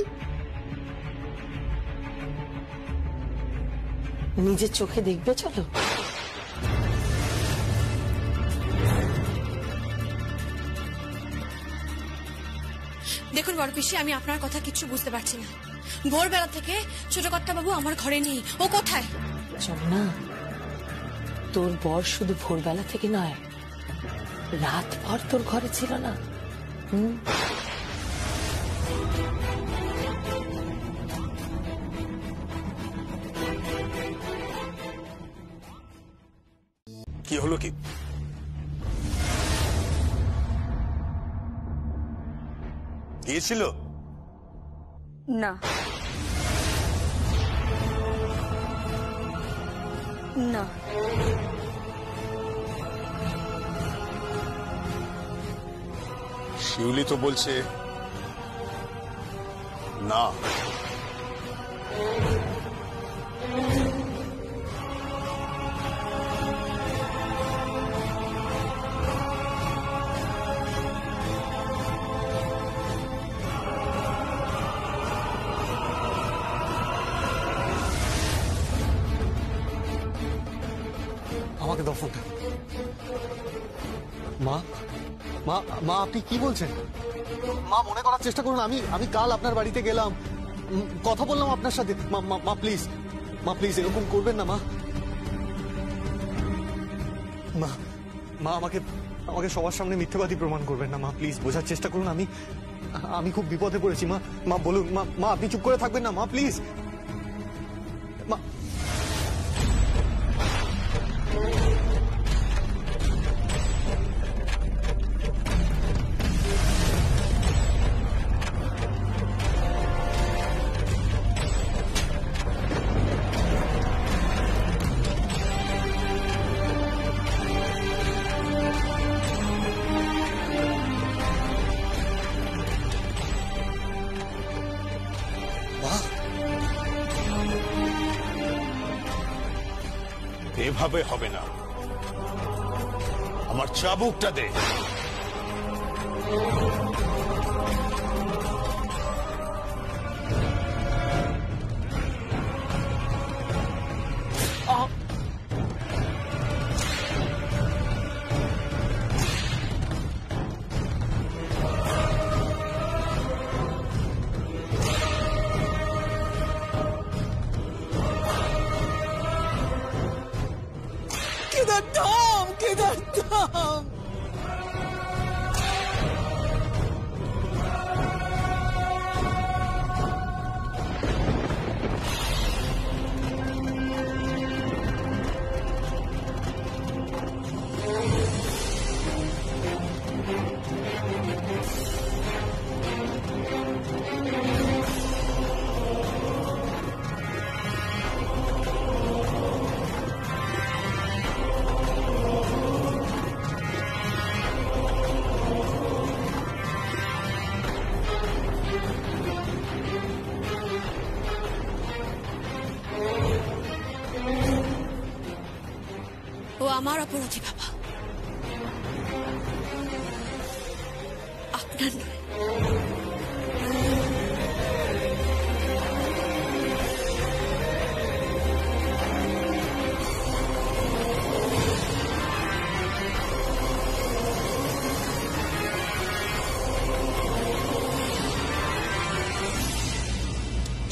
নিজের চোখে দেখবে, চলো। দেখুন বড় পিসি, আমি আপনার কথা কিচ্ছু বুঝতে পারছি না। ভোরবেলা থেকে ছোট কর্তা বাবু আমার ঘরে নেই। ও কোথায়? না, তোর বর শুধু ভোরবেলা থেকে নয়, রাত ভর তোর ঘরে ছিল না। কি হলো? কি গিয়েছিল? না না, শিউলি তো বলছে না। আমাকে দাও ফোনটা। মা মা মা, আপনি কি বলছেন? মা, মনে করার চেষ্টা করুন। আমি কাল আপনার বাড়িতে গেলাম, কথা বললাম আপনার সাথে। মা প্লিজ, মা প্লিজ এরকম করবেন না। মা মা মা আমাকে আমাকে সবার সামনে মিথ্যাবাদী প্রমাণ করবেন না। মা প্লিজ বোঝার চেষ্টা করুন। আমি খুব বিপদে পড়েছি। মা বলুন। মা আপনি চুপ করে থাকবেন না। মা প্লিজ। মা এভাবে হবে না, আমার চাবুকটা দে। ও আমার অপরাধী বাবা, আপনার নয়।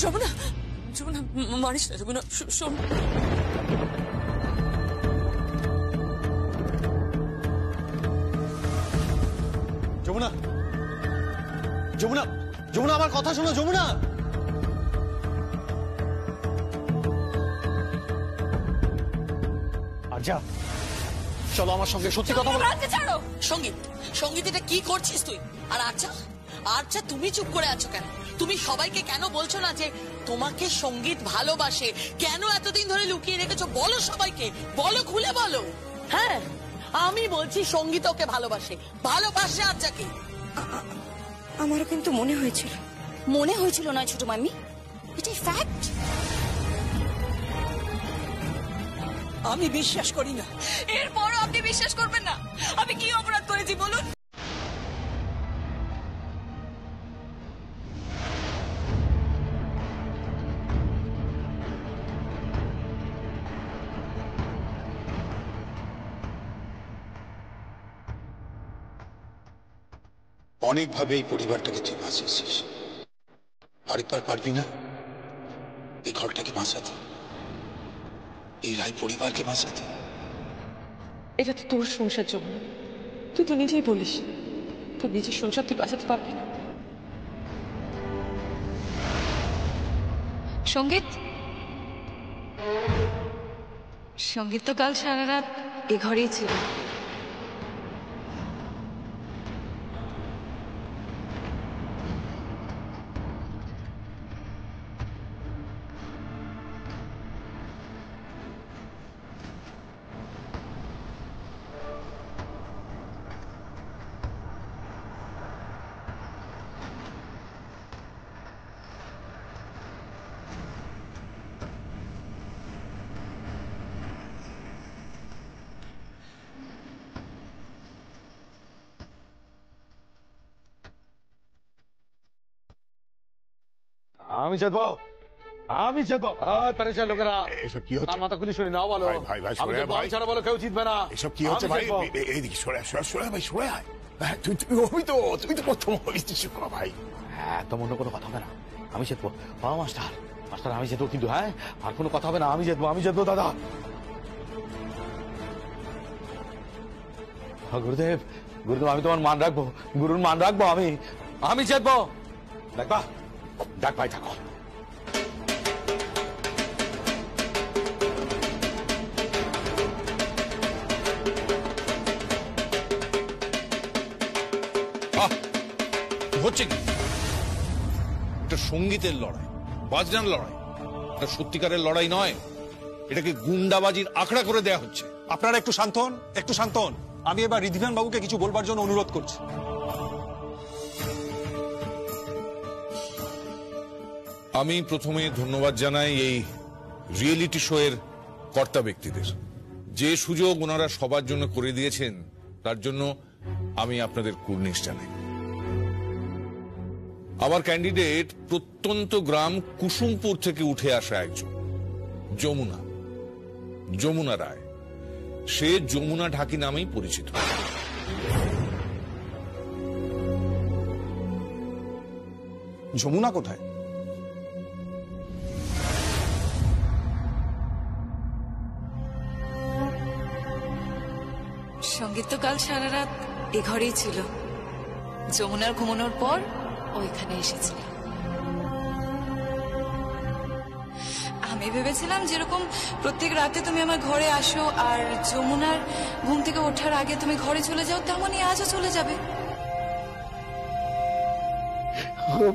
যমুনা যমুনা মারিস না যমুনা, শোন। যমুনা যমুনা যমুনা আমার কথা শোনো যমুনা। আচ্ছা চলো আমার সঙ্গে সত্যি কথা বলো। ছাড়ো সঙ্গীত, সঙ্গীত এটা কি করছিস তুই? আর আচ্ছা আচ্ছা তুমি চুপ করে আছো কেন? তুমি সবাইকে কেন বলছো না যে তোমাকে সঙ্গীত ভালোবাসে? কেন এতদিন ধরে লুকিয়ে রেখেছো? বলো সবাইকে, বলো, খুলে বলো। হ্যাঁ আমি বলছি সঙ্গীত ওকে ভালোবাসে, ভালোবাসে আচ্ছাকে। আমারও কিন্তু মনে হয়েছিল নয় ছোট মাম্মি, এটাই ফ্যাক্ট। আমি বিশ্বাস করি না। এরপরও আপনি বিশ্বাস করবেন না? আমি কি অপরাধ করেছি বলুন? অনেকভাবে এই পরিবারটাকে তুই বাঁচিয়েছিস, আরেকবার পারবি না এই ঘরটাকে বাঁচাতে, এই রায় পরিবারকে বাঁচাতে? এটা তো তোর সংসার যমুনা, তুই তো নিজেই বলিস তোর নিজের সংসার তুই বাঁচাতে পারবি না। সঙ্গীত সঙ্গীত তো কাল সারা রাত এ ঘরেই ছিল। আমি জিতবো, আমি জিতবো। পরেশান লোকেরা এসব কি হচ্ছে? মাথা খুলি শুনি নাও বলো। ভাই ভাই আমি সরে জিতবো, ভাই আমি ছাড়া বলো কেউ জিতবে না। এসব কি হচ্ছে আমি ভাই? জিতবো। এইদিকে সরে সরে ভাই সরে আয়। তুই তো প্রথম হয়েছিস ভাই। হ্যাঁ তো অন্য কোনো কথা হবে না, আমি জিতবো। মাস্টার মাস্টার আমি জিতবো কিন্তু, হ্যাঁ আর কোনো কথা হবে না, আমি জিতবো দাদা। গুরুদেব গুরুদেব আমি তোমার মান রাখবো, গুরুর মান রাখবো, আমি জিতবো। দেখবা দেখ ভাই থাকো। হচ্ছে কি? এটা সঙ্গীতের লড়াই, বাজনার লড়াই, এটা সত্যিকারের লড়াই নয়। এটাকে গুন্ডাবাজির আখড়া করে দেয়া হচ্ছে। আপনারা একটু শান্ত হন, একটু শান্ত হন। আমি এবার রিধিমান বাবুকে কিছু বলবার জন্য অনুরোধ করছি। আমি প্রথমে ধন্যবাদ জানাই এই রিয়েলিটি শো এর কর্তা ব্যক্তিদের। যে সুযোগ ওনারা সবার জন্য করে দিয়েছেন তার জন্য আমি আপনাদের কুর্নিশ জানাই। আমার ক্যান্ডিডেট প্রত্যন্ত গ্রাম কুসুমপুর থেকে উঠে আসা একজন যমুনা রায়। সে যমুনা ঢাকি নামেই পরিচিত। যমুনা কোথায়? সঙ্গীত তো কাল সারা রাত এ ঘরেই ছিল। যমুনার ঘুমানোর পর ওইখানে এসেছিল। আমি ভেবেছিলাম যেরকম প্রত্যেক রাতে তুমি আমার ঘরে আসো আর যমুনার ঘুম থেকে ওঠার আগে তুমি ঘরে চলে যাও, তেমনই আজও চলে যাবে।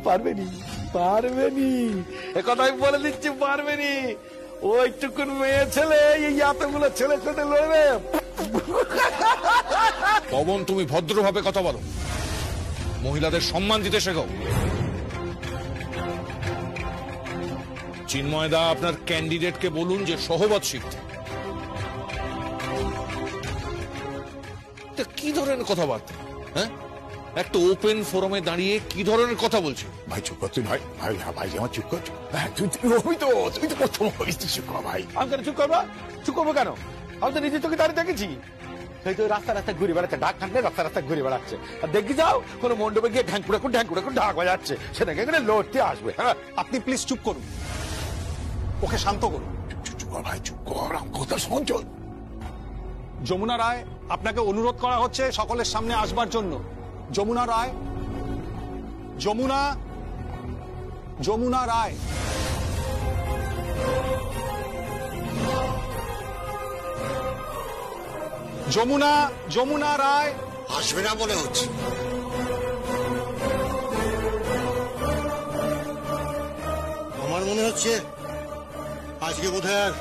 পারবেনি একথা আমি বলে দিচ্ছি, পারবেনি। ওইটুকুন মেয়ে ছেলে এই এতগুলো ছেলের সাথে লড়বে। পবন তুমি ভদ্রভাবে কথা বলো, মহিলাদের সম্মান দিতে শেখো। চিন্ময়দা আপনার ক্যান্ডিডেটকে বলুন যে সহবত শিখতে। কি ধরনের কথাবার্তা? হ্যাঁ একটা ওপেন ফোরামে দাঁড়িয়ে কি ধরনের কথা বলছে? ভাই চুপ কর তুই, ভাই ভাই ভাই আমার চুপ কর। তুই তো প্রথম হয়েছিস, চুপ কর ভাই। আমি কেন চুপ করবো? চুপ করবো কেন? আমি তো নিজের চোখে দাঁড়িয়ে দেখেছি। এই তো রাস্তা রাস্তা ঘুরে বেড়াচ্ছে, ঢাক ঠান্ডে রাস্তা রাস্তা ঘুরে বেড়াচ্ছে। আর দেখি যাও কোনো মণ্ডপে গিয়ে ঢ্যাঙ্কুড়ে ঢাক বাজাচ্ছে, সেটাকে এখানে লড়তে আসবে। হ্যাঁ, আপনি প্লিজ চুপ করুন, ওকে শান্ত করুন। চুপ কর ভাই, চুপ কর, আমার কথা শোন। চল। যমুনা রায়, আপনাকে অনুরোধ করা হচ্ছে সকলের সামনে আসবার জন্য। যমুনা রায়, যমুনা রায়। যমুনা রায় আসবে না মনে হচ্ছে। আমার মনে হচ্ছে আজকে বোধহয় আর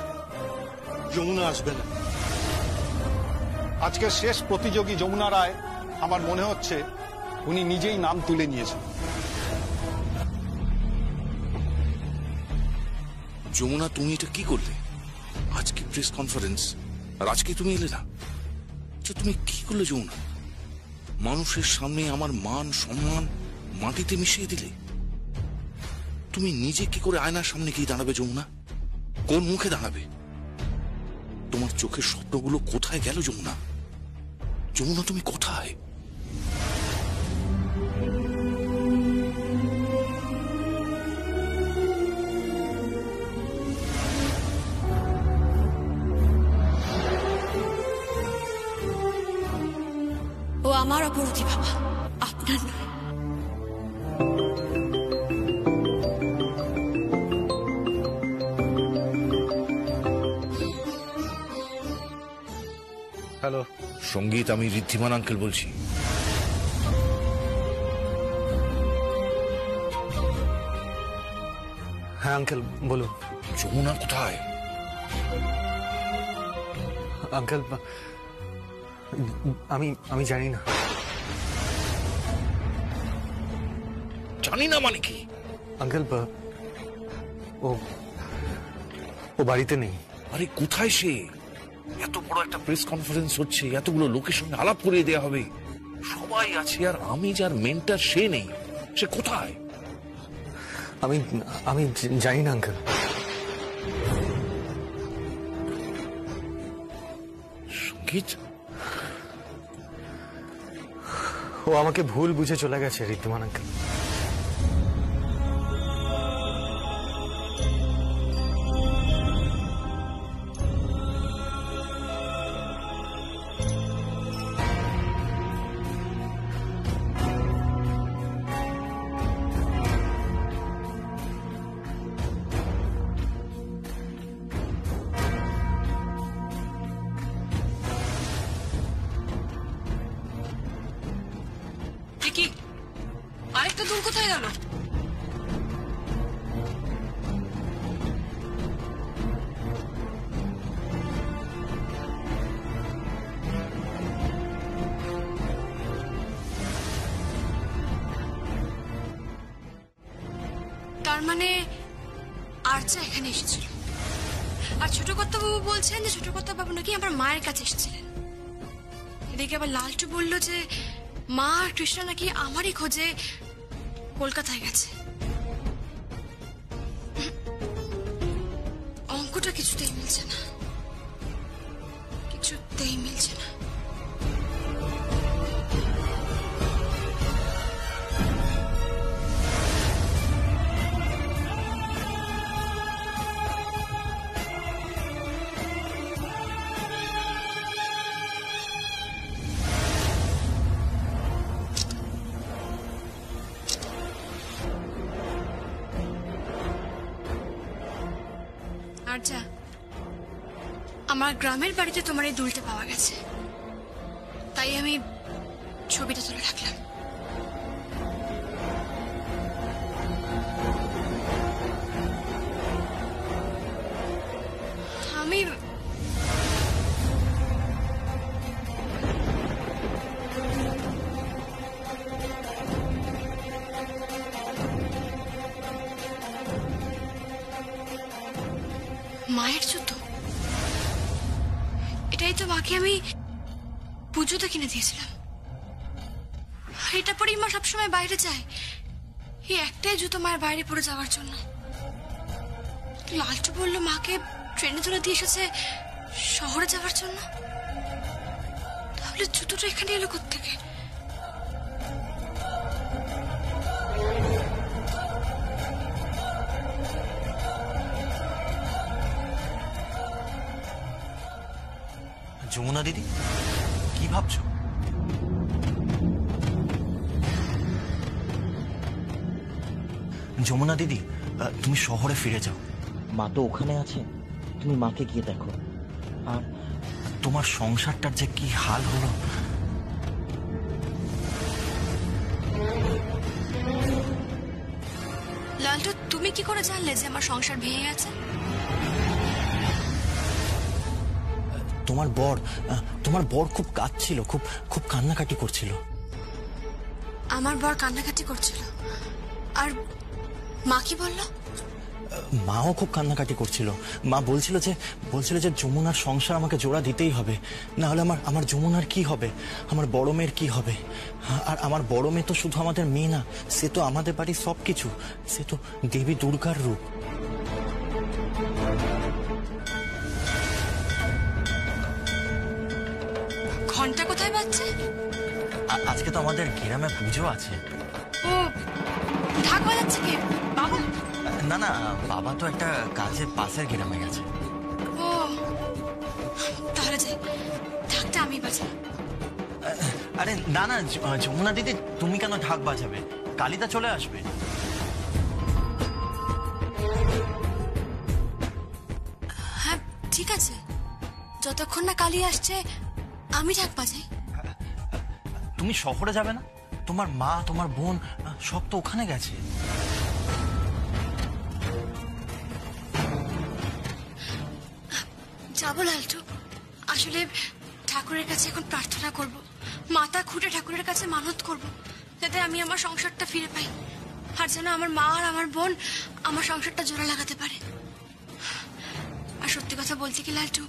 যমুনা আসবে না। আজকের শেষ প্রতিযোগী যমুনা রায়, আমার মনে হচ্ছে উনি নিজেই নাম তুলে নিয়েছেন। যমুনা, তুমি এটা কি করলে? আজকে প্রেস কনফারেন্স আর আজকে তুমি এলে না? তুমি কি করলে যমুনা? মানুষের সামনে আমার মান সম্মান মাটিতে মিশিয়ে দিলে। তুমি নিজে কি করে আয়নার সামনে গিয়ে দাঁড়াবে যমুনা? কোন মুখে দাঁড়াবে? তোমার চোখের স্বপ্নগুলো কোথায় গেল যমুনা? যমুনা, তুমি কোথায়? ও আমার অপরাধী বাবা, আপনার নয়। হ্যালো সঙ্গীত, আমি ঋদ্ধিমান আঙ্কেল বলছি। হ্যাঁ আঙ্কেল বলুন। যমুনা কোথায়? আঙ্কেল আমি জানি না। জানি না মানে কি? আঙ্কেল ও বাড়িতে নেই। আরে কোথায় সে? এত বড় একটা প্রেস কনফারেন্স হচ্ছে, এতগুলো লোকের সঙ্গে আলাপ করিয়ে দেওয়া হবে, সবাই আছে, আর আমি যার মেন্টার সে নেই। সে কোথায়? আমি জানি না আঙ্কেল। সঙ্গীত, ও আমাকে ভুল বুঝে চলে গেছে ঋদ্ধিমান আঙ্কেল। আরেকটা দুল কোথায় গেল? তার মানে আর্চা এখানে এসেছিল, আর ছোট কর্তাবাবু বলছেন যে ছোট কর্তাবাবু নাকি আমার মায়ের কাছে এসেছিলেন। এদিকে আবার লালটু বলল যে মা আর কৃষ্ণা নাকি আমারই খোঁজে কলকাতায় গেছে। অঙ্কটা কিছুতেই মিলছে না, কিছুতেই মিলছে না। আচ্ছা, আমার গ্রামের বাড়িতে তোমার এই দুলটা পাওয়া গেছে, তাই আমি ছবিটা তুলে রাখলাম। আমি মায়ের জুতো, এটাই তো মাকে আমি পুজোতে কিনে দিয়েছিলাম। এটা পরেই মা সবসময় বাইরে যায়, এই একটাই জুতো মায়ের বাইরে পড়ে যাওয়ার জন্য। লালটু বললো মাকে ট্রেনে তুলে দিয়ে এসেছে শহরে যাওয়ার জন্য, তাহলে জুতোটা এখানে এলো কোত্থেকে? যমুনা দিদি, কি ভাবছো? যমুনা দিদি, তুমি শহরে ফিরে যাও। মা তো ওখানে আছে, তুমি মাকে গিয়ে দেখো। আর তোমার সংসারটার যে কি হাল হলো। লালটু, তুমি কি করে জানলে যে আমার সংসার ভেঙে গেছে? তোমার বর খুব কাঁদছিল, খুব কান্নাকাটি করছিল। আমার বর কান্নাকাটি করছিল? আর মা কি বলল? মাও খুব কান্নাকাটি করছিল। মা বলছিল যে যমুনার সংসার আমাকে জোড়া দিতেই হবে, না হলে আমার যমুনার কি হবে, আমার বড় মেয়ের কি হবে। আর আমার বড় মেয়ে তো শুধু আমাদের মেয়ে না, সে তো আমাদের বাড়ির সবকিছু, সে তো দেবী দুর্গার রূপ। ঘন্টা কোথায় বাজছে? আজকে তো আমাদের গ্রামে পুজো আছে। ও, ঢাক বাজাচ্ছে কে? বাবা? না, বাবা তো একটা কাজে পাশের গ্রামে গেছে। ও, তাহলে যাই, ঢাকটা আমি বাজাই। আরে না, যমুনা দিদি, তুমি কেন ঢাক বাজাবে? কালিদা চলে আসবে। হ্যাঁ ঠিক আছে, যতক্ষণ না কালি আসছে আমি ঢাক বাজাই। তুমি শহরে যাবে না? তোমার মা, তোমার বোন সব তো ওখানে গেছে। যাবো লালটু, আসলে ঠাকুরের কাছে এখন প্রার্থনা করব, মাথা খুঁটে ঠাকুরের কাছে মানত করব, যাতে আমি আমার সংসারটা ফিরে পাই, আর যেন আমার মা আর আমার বোন আমার সংসারটা জোড়া লাগাতে পারে। আর সত্যি কথা বলতে কি লালটু,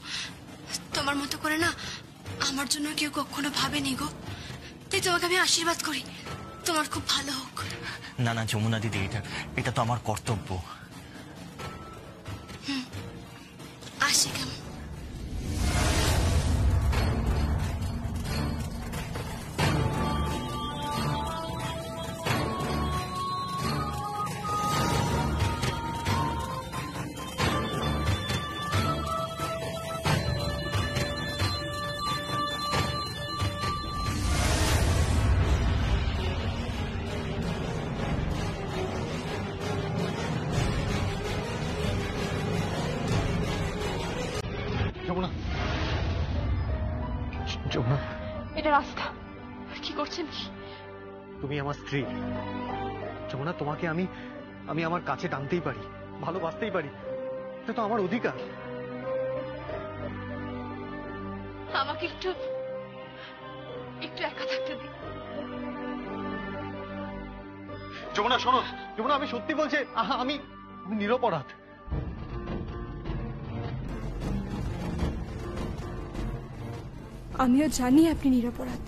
তোমার মতো করে না আমার জন্য কেউ কখনো ভাবেনি গো, তাই তোমাকে আমি আশীর্বাদ করি, তোমার খুব ভালো হোক। না যমুনা দিদি, এটা তো আমার কর্তব্য। আসি কেমন? যমুনা, এটা রাস্তা, কি করছেন? তুমি আমার স্ত্রী যমুনা, তোমাকে আমি আমার কাছে টানতেই পারি, ভালোবাসতেই পারি, এটা তো আমার অধিকার। আমাকে একটু একা থাকতে দিন। যমুনা শোনো, যমুনা আমি সত্যি বলছি, আমি নিরপরাধ। আমিও জানি আপনি নিরপরাধ,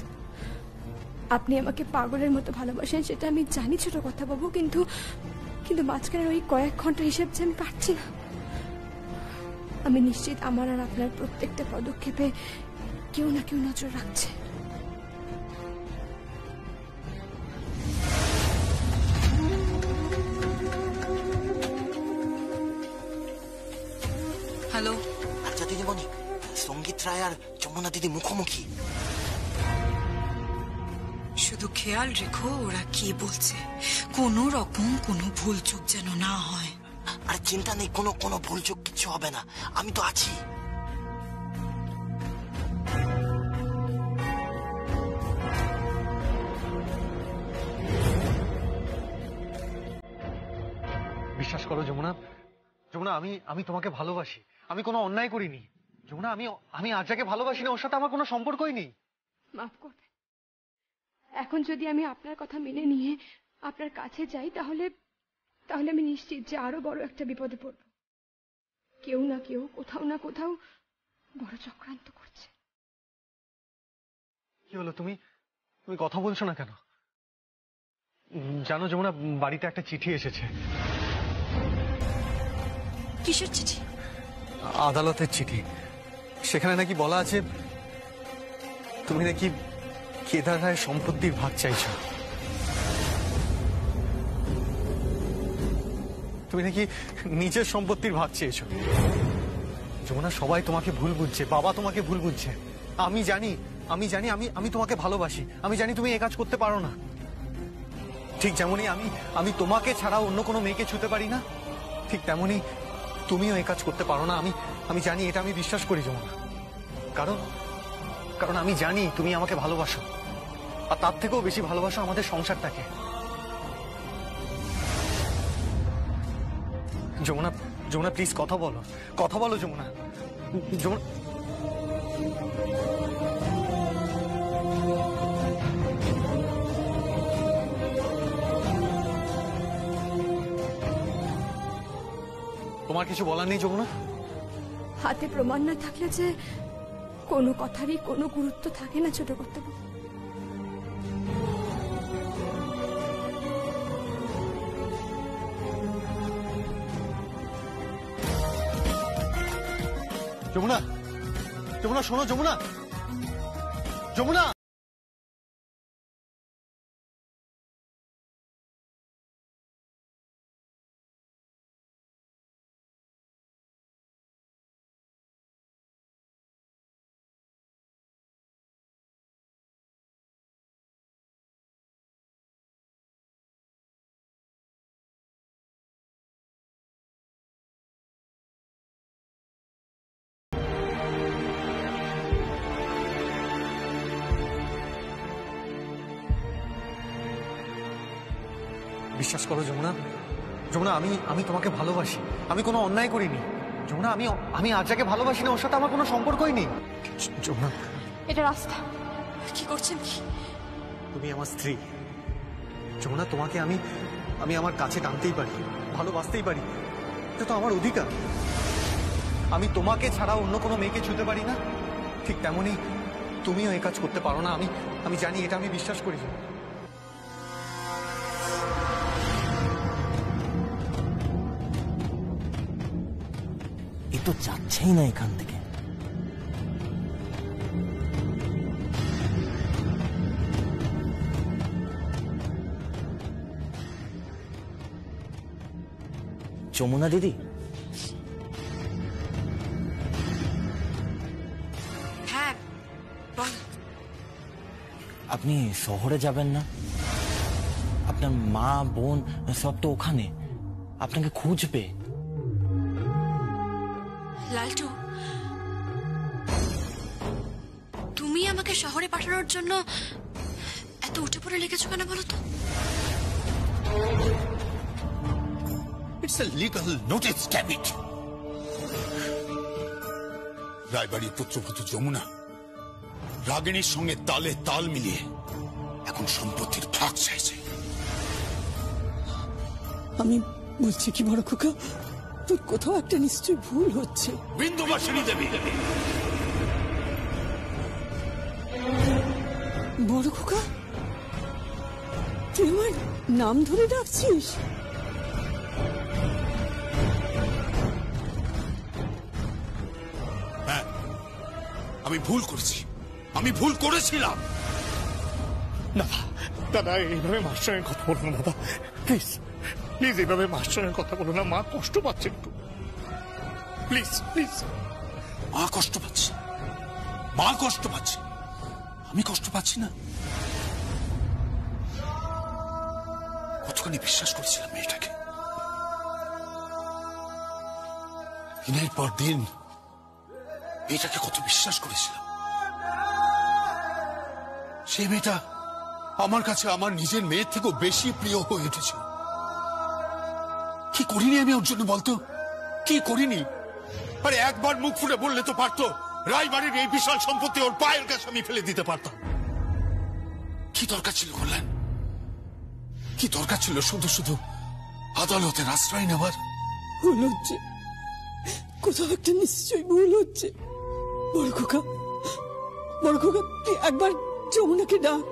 আপনি আমাকে পাগলের মতো ভালোবাসেন, সেটা আমি জানি ছোট কথা বাবু, কিন্তু মাঝখানে ওই কয়েক ঘন্টা হিসেব যে আমি পারছি না। আমি নিশ্চিত আমার আর আপনার প্রত্যেকটা পদক্ষেপে কেউ না কেউ নজর রাখছে। হ্যালো। আচ্ছা দিদিমণি, সঙ্গীত রায় আর যমুনা দিদি মুখোমুখি। শুধু খেয়াল রেখো ওরা কি বলছে, কোনো রকম কোনো ভুলচুক যেন না হয়। আর চিন্তা নেই, কোনো ভুলচুক কিছু হবে না, আমি তো আছি। বিশ্বাস করো যমুনা, আমি তোমাকে ভালোবাসি, আমি কোনো অন্যায় করিনি। যমুনা, আমি আর্যাকে ভালোবাসি না, ওর সাথে আমার কোনো সম্পর্কই নেই। মাফ করবেন, এখন যদি আমি আপনার কথা মেনে নিয়ে আপনার কাছে যাই, তাহলে আমি নিশ্চিত যে আরো বড় একটা বিপদে পড়ব। কেউ না কেউ কোথাও না কোথাও বড় চক্রান্ত করছে। কি হলো, তুমি কথা বলছো না কেন? জানো যমুনা, বাড়িতে একটা চিঠি এসেছে। কিসের চিঠি? আদালতের চিঠি। সেখানে নাকি বলা আছে তুমি নাকি কেদার রায়ের সম্পত্তির ভাগ চাইছো। তুমি নাকি নিজের সম্পত্তির ভাগ চেয়েছো। যমুনা, সবাই তোমাকে ভুল বুঝছে, বাবা তোমাকে ভুল বুঝছে। আমি জানি আমি তোমাকে ভালোবাসি। আমি জানি তুমি এই কাজ করতে পারো না। ঠিক যেমনই আমি তোমাকে ছাড়া অন্য কোনো মেয়েকে ছুতে পারি না, ঠিক তেমনি তুমিও এই কাজ করতে পারো না। আমি জানি, এটা আমি বিশ্বাস করি যমুনা। কারণ আমি জানি তুমি আমাকে ভালোবাসো, আর তার থেকেও বেশি ভালোবাসো আমাদের সংসারটাকে। যমুনা প্লিজ কথা বলো যমুনা। তোমার কিছু বলার নেই যমুনা? হাতে প্রমাণ না থাকলে যে কোনো কথারই কোনো গুরুত্ব থাকে না ছোট কর্তাবাবু। যমুনা শোনো, যমুনা। বিশ্বাস করো যমুনা, আমি তোমাকে ভালোবাসি। আমি কোনো অন্যায় করিনি যমুনা। আমি আজ যাকে ভালোবাসি না, ওর সাথে আমার কোনো সম্পর্কই নেই যমুনা। এটা রাস্তা। কি করছেন কি? তুমি আমার স্ত্রী যমুনা। তোমাকে আমি আমার কাছে টানতেই পারি, ভালোবাসতেই পারি। এটা তো আমার অধিকার। আমি তোমাকে ছাড়া অন্য কোনো মেয়েকে ছুতে পারি না, ঠিক তেমনি তুমিও এই কাজ করতে পারো না। আমি জানি, এটা আমি বিশ্বাস করি যমুনা। এ তো যাচ্ছেই না এখান থেকে। যমুনা দিদি, হ্যাঁ বল। আপনি শহরে যাবেন না? আপনার মা বোন সব তো ওখানে, আপনাকে খুঁজবে। লালটু, তুমি আমাকে শহরে পাঠানোর জন্য এত উঠে পড়ে লেগেছো কেন বলো তো? It's a legal notice, damn it. রায়বাড়ির পুত্রবধূ যমুনা রাগিনীর সঙ্গে তালে তাল মিলিয়ে এখন সম্পত্তির ভাগ চাইছে। আমি বলছি কি বড় খোকা, তোর কোথাও একটা নিশ্চয়ই ভুল হচ্ছে। বিন্দুবাসিনী দেবী, বড় খোকা, তুই আমার নাম ধরে ডাকছিস? হ্যাঁ, আমি ভুল করেছিলাম। না দাদা, এইভাবে মার সঙ্গে কথা বলো না দাদা, প্লিজ প্লিজ এইভাবে মার সঙ্গে কথা বলো না। মা কষ্ট পাচ্ছে একটু, প্লিজ প্লিজ। মা কষ্ট পাচ্ছে, আমি কষ্ট পাচ্ছি না? কতখানি বিশ্বাস করেছিলাম মেয়েটাকে। দিনের পর দিন মেয়েটাকে কত বিশ্বাস করেছিলাম। সেই মেয়েটা আমার কাছে আমার নিজের মেয়ের থেকেও বেশি প্রিয় হয়ে উঠেছিল। কি করিনি আমি ওর জন্য বলতো? কি করিনি? আরে একবার মুখ ফুটে বললে তো পারতো, রায়বাড়ির এই বিশাল সম্পত্তি ওর পায়ের কাছে আমি ফেলে দিতে পারতাম। কি দরকার ছিল কল্যাণ? কি দরকার ছিল শুধু শুধু আদালতের আশ্রয় নেওয়ার? ভুল হচ্ছে, কোথাও একটা নিশ্চয়ই ভুল হচ্ছে। বড় খোকা, তুই একবার যমুনাকে ডাক।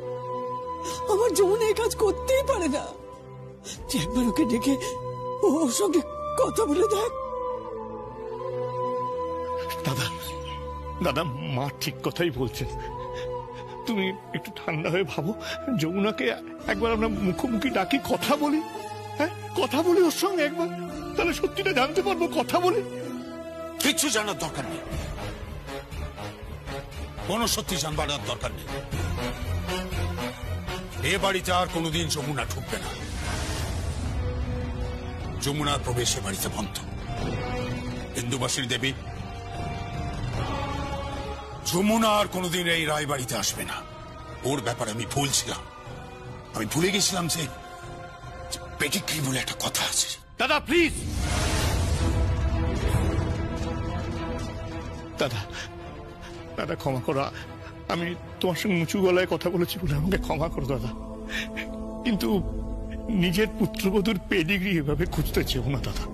আমার যমুনা এই কাজ করতেই পারে না। তুই একবার ওকে ডেকে ওর সঙ্গে কথা বলে দেখ। দাদা, মা ঠিক কথাই বলছেন। তুমি একটু ঠান্ডা হয়ে ভাবো, যমুনাকে একবার আমরা মুখোমুখি ডাকি, কথা বলি। হ্যাঁ, কথা বলি ওর সঙ্গে একবার, তাহলে সত্যিটা জানতে পারবো। কথা বলি। কিছু জানার দরকার নেই, কোনো সত্যি জানবার দরকার নেই। এ বাড়িতে আর কোনোদিন যমুনা ঢুকবে না। যমুনার প্রবেশ এ বাড়িতে বন্ধ। বিন্দুবাসীর দেবী, যমুনা আর কোনোদিন এই রায় বাড়িতে আসবে না। ওর ব্যাপারে আমি ভুলছিলাম, আমি ভুলে গেছিলাম যে পেটিগ্রি বলে একটা কথা আছে। দাদা প্লিজ, দাদা দাদা ক্ষমা করো, আমি তোমার সঙ্গে উঁচু গলায় কথা বলেছি বলে আমাকে ক্ষমা করো দাদা। কিন্তু নিজের পুত্রবধূর পেডিগ্রি এভাবে খুঁজতে চেও না দাদা,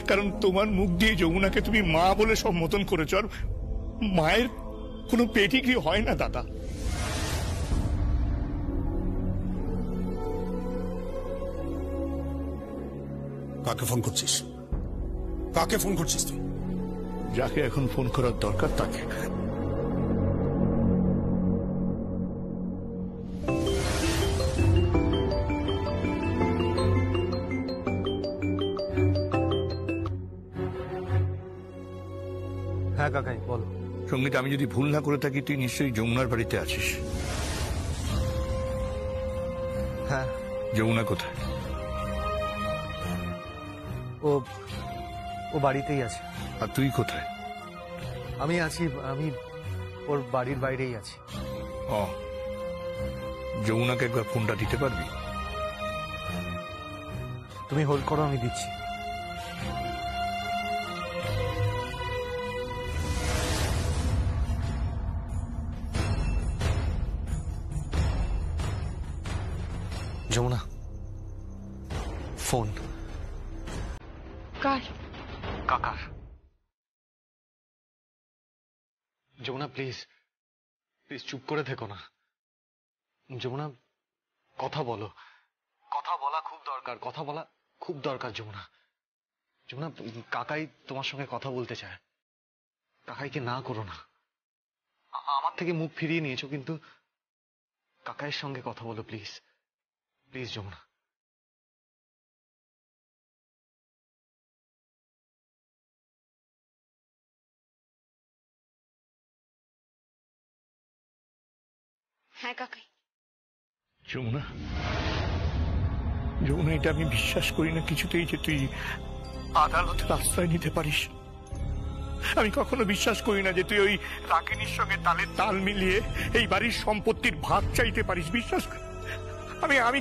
কারণ তোমার মুখ দিয়ে যমুনাকে তুমি মা বলে সম্বোধন করেছ, আর মায়ের কোনো পেডিগ্রি হয় না দাদা। কাকে ফোন করছিস? কাকে ফোন করছিস তুই? যাকে এখন ফোন করার দরকার তাকে। হ্যাঁ কাকাই বলো। সঙ্গীত, আমি যদি ভুল না করে থাকি তুই নিশ্চয়ই যমুনার বাড়িতে আছিস। হ্যাঁ। যমুনা কোথায়? ও ও বাড়িতেই আছে। আর তুই কোথায়? আমি আছি, আমি ওর বাড়ির বাইরেই আছি। ও, যমুনাকে একবার ফোনটা দিতে পারবি? তুমি হোল্ড করো, আমি দিচ্ছি। যমুনা, ফোন। কার? কাকার। যমুনা প্লিজ, প্লিজ চুপ করে থেকো না। যমুনা কথা বলো, কথা বলা খুব দরকার, কথা বলা খুব দরকার। যমুনা, যমুনা কাকাই তোমার সঙ্গে কথা বলতে চায়, কাকাইকে না করো না। আমার থেকে মুখ ফিরিয়ে নিয়েছো, কিন্তু কাকাইয়ের সঙ্গে কথা বলো প্লিজ, প্লিজ যমুনা। হ্যাঁ কাকাই। যমুনা, যমুনা এটা আমি বিশ্বাস করি না কিছুতেই যে তুই আদালতের আশ্রয় নিতে পারিস। আমি কখনো বিশ্বাস করি না যে তুই ওই রাগিনীর সঙ্গে তালে তাল মিলিয়ে এই বাড়ির সম্পত্তির ভাগ চাইতে পারিস। বিশ্বাস আমি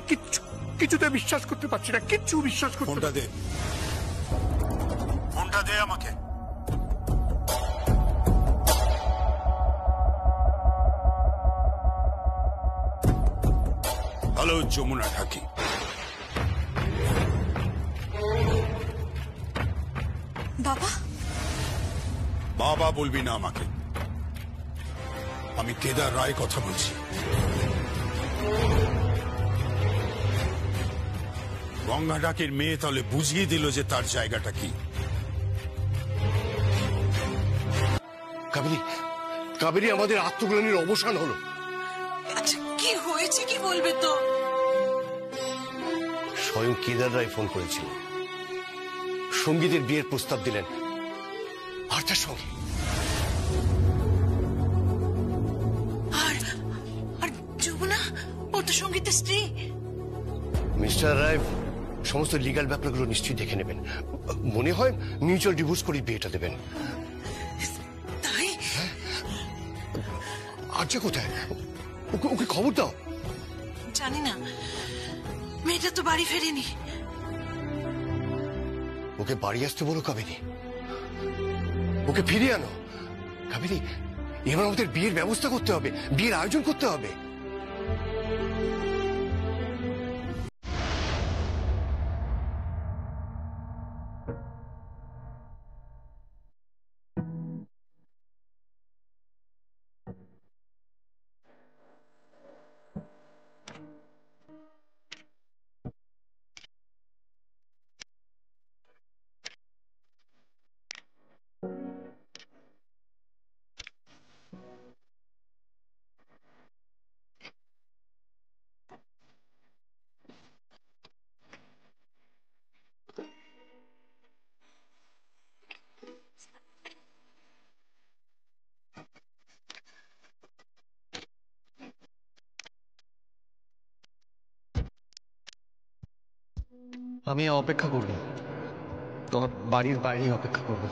কিছুতে বিশ্বাস করতে পারছি না, কিচ্ছু বিশ্বাস করতে। ফোনটা দে, ফোনটা দে আমাকে। হ্যালো, যমুনা ঢাকি। বাবা? বাবা বলবি না আমাকে, আমি কেদার রায় কথা বলছি। গঙ্গা ডাকের মেয়ে তাহলে বুঝিয়ে দিল যে তার জায়গাটা কি। কাবেরী, কাবেরী, আমাদের আত্মগ্লানির অবসান হলো। আচ্ছা কি হয়েছে কি বলবে তো? স্বয়ং কেদার রায় ফোন করেছিল, সঙ্গীতের বিয়ের প্রস্তাব দিলেন। আর তার সঙ্গে আর যমুনা, ও তো সঙ্গীতের স্ত্রী। মিস্টার রায় সমস্ত লিগ্যাল ব্যাপারগুলো নিশ্চয়ই দেখে নেবেন। মনে হয় মিউচুয়াল ডিভোর্স করে বিয়েটা দেবেন। তাই? আর্যা কোথায়? ওকে খবর দাও। জানি না, মেয়েটা তো বাড়ি ফেরেনি। ওকে বাড়ি আসতে বলো কাবেরী, ওকে ফিরিয়ে আনো। কাবেরী, এবার আমাদের বিয়ের ব্যবস্থা করতে হবে, বিয়ের আয়োজন করতে হবে। আমি অপেক্ষা করব, তোমার বাড়ির বাইরেই অপেক্ষা করব,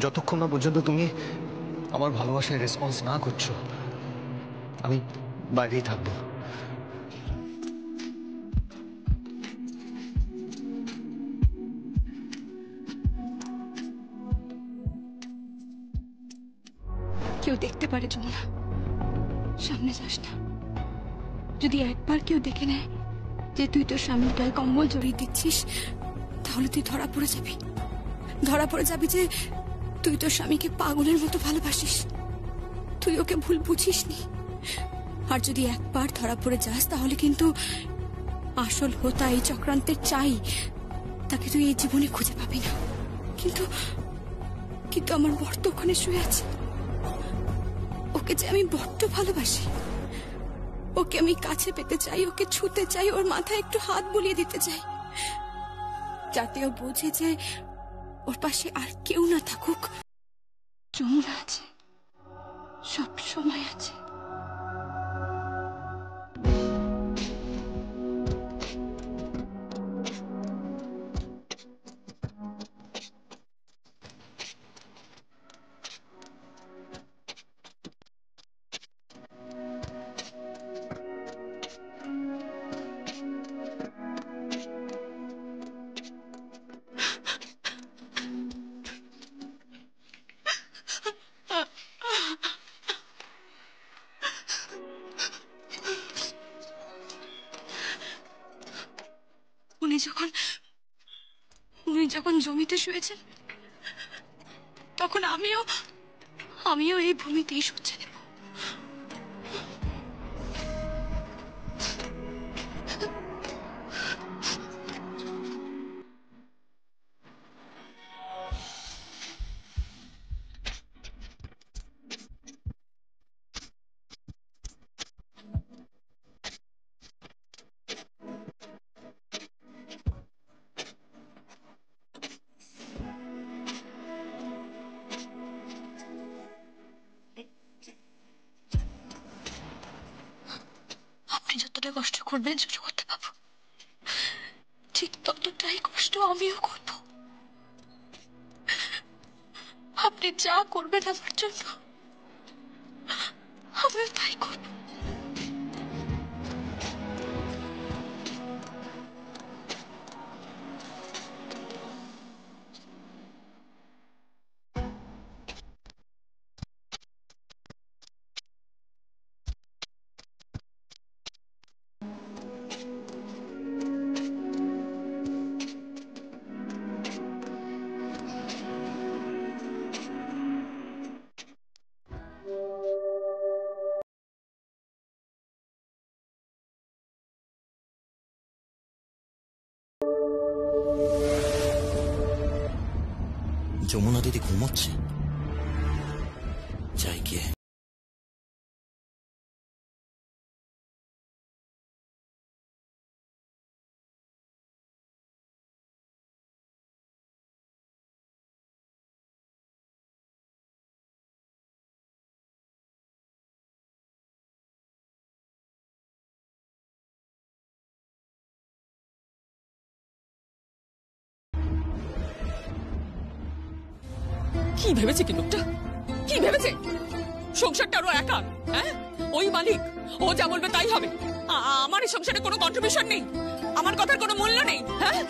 যতক্ষণ না পর্যন্ত তুমি আমার ভালোবাসায় রেসপন্স না করছো আমি বাইরেই থাকবো। কেউ দেখতে পারে যমুনা, সামনে যাস না। যদি একবার কেউ দেখে নেয় যে তুই তোর স্বামীর গায়ে কম্বল জড়িয়ে দিচ্ছিস, তাহলে তুই ধরা পড়ে যাবি। ধরা পড়ে যাবি যে তুই তোর স্বামীকে পাগলের মতো ভালোবাসিস, তুই ওকে ভুল বুঝিসনি। আর যদি একবার ধরা পড়ে যাস তাহলে কিন্তু আসল হোতা এই চক্রান্তের চাই তাকে তুই এই জীবনে খুঁজে পাবি না। কিন্তু কিন্তু আমার বর তো ওখানে শুয়ে আছে, ওকে যে আমি বড্ড ভালোবাসি, ওকে আমি কাছে পেতে চাই, ওকে ছুতে চাই, ওর মাথায় একটু হাত বুলিয়ে দিতে চাই, যাতে ও বোঝে যে ওর পাশে আর কেউ না থাকুক, যমুনা আছে, সব সময় আছে। উনি যখন জমিতে শুয়েছেন তখন আমিও এই ভূমিতেই শুচ্ছে নেব। যতটা কষ্ট করবেন সহ্য করতে পারবো, ঠিক ততটাই কষ্ট আমিও করব। আপনি যা করবেন আমার জন্য আমিও তাই করব। যমুনা দিদি ঘুমোচ্ছে, যাই গিয়ে। কি ভেবেছে কি লোকটা, কি ভেবেছে সংসারটা আরো একা? হ্যাঁ, ওই মালিক, ও যা বলবে তাই হবে। আমার এই সংসারে কোনো কন্ট্রিবিউশন নেই, আমার কথার কোনো মূল্য নেই। হ্যাঁ,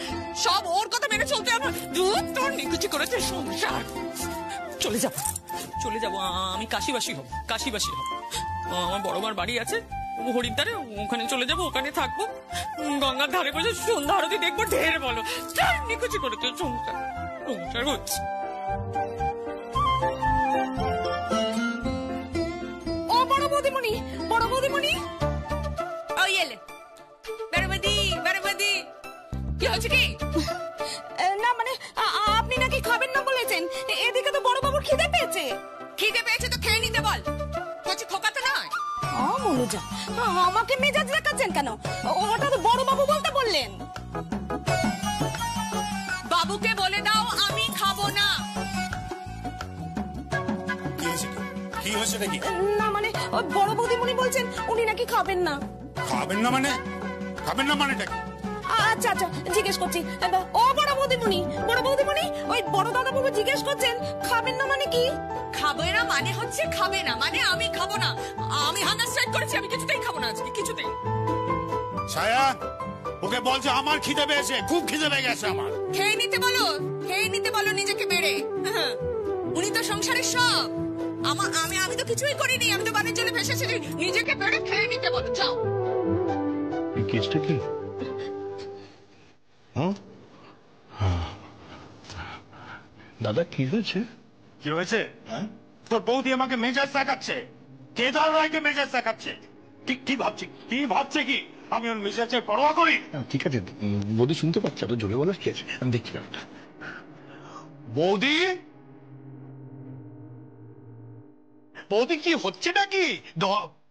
সব ওর কথা মেনে চলতে আমার দুধ তোর নিকুচি করেছে সংসার। চলে যাব, চলে যাব, আমি কাশিবাসী হব, কাশিবাসী হব। আমার বড় মার বাড়ি আছে হরিদ্বারে, ওখানে চলে যাব, ওখানে থাকবো, গঙ্গার ধারে বসে সন্ধ্যা আরতি দেখবো। ঢের বলো, নিকুচি করেছে সংসার, সংসার হচ্ছে। বড় বৌদিমণি, ওই এলে বেরোবেদি, বেরোবেদি। কি হচ্ছে কি? না মানে আপনি নাকি খাবেন না বলেছেন, এদিকে তো বড় বাবুর খিদে পেয়েছে। খিদে পেয়েছে তো খেয়ে নিতে বল, কচি খোকা তো নয়। মনুজা, আমাকে মেজাজ দেখাচ্ছেন কেন? ওটা তো বড় বাবু বলতে বললেন। বাবুকে বলে দাও আমি খাবো না। কি হয়েছে নাকি? না মানে বড় বৌদিমণি বলছেন উনি নাকি খাবেন না। খাবেন না মানে? খাবেন না মানেটা কি? আচ্ছা আচ্ছা জিজ্ঞেস করছি। ও বড় বৌদিমণি, ওই বড় দাদা বাবু জিজ্ঞেস করছেন খাবেন না মানে কি? খাবে না মানে হচ্ছে খাবে না মানে আমি খাবো না। আমি হাঙ্গার স্ট্রাইক করেছি, আমি কিছুতেই খাবো না আজকে, কিছুতেই। ছায়া, ওকে বল যে আমার খিদে পেয়েছে, খুব খিদে পেয়ে গেছে আমার। খেয়ে নিতে বলো নিজেকে বেড়ে। উনি তো সংসারের সব। আমি তো কিছুই করিনি, আমি তো বানের জলে ভেসেছি। নিজেকে বেড়ে খেয়ে নিতে বলো, যাও। কেসটা কি? দাদা কি হয়েছে? কি হয়েছে? তোর বৌদি আমাকে মেজাজ দেখাচ্ছে, কেদার রায়কে মেজাজ দেখাচ্ছে। কি ভাবছে কি আমি ওর মেজাজের পরোয়া করি? ঠিক আছে, বৌদি শুনতে পাচ্ছে, তো জোরে বলার কি আছে, আমি দেখছি ব্যাপারটা। বৌদি, বৌদি কি হচ্ছে নাকি?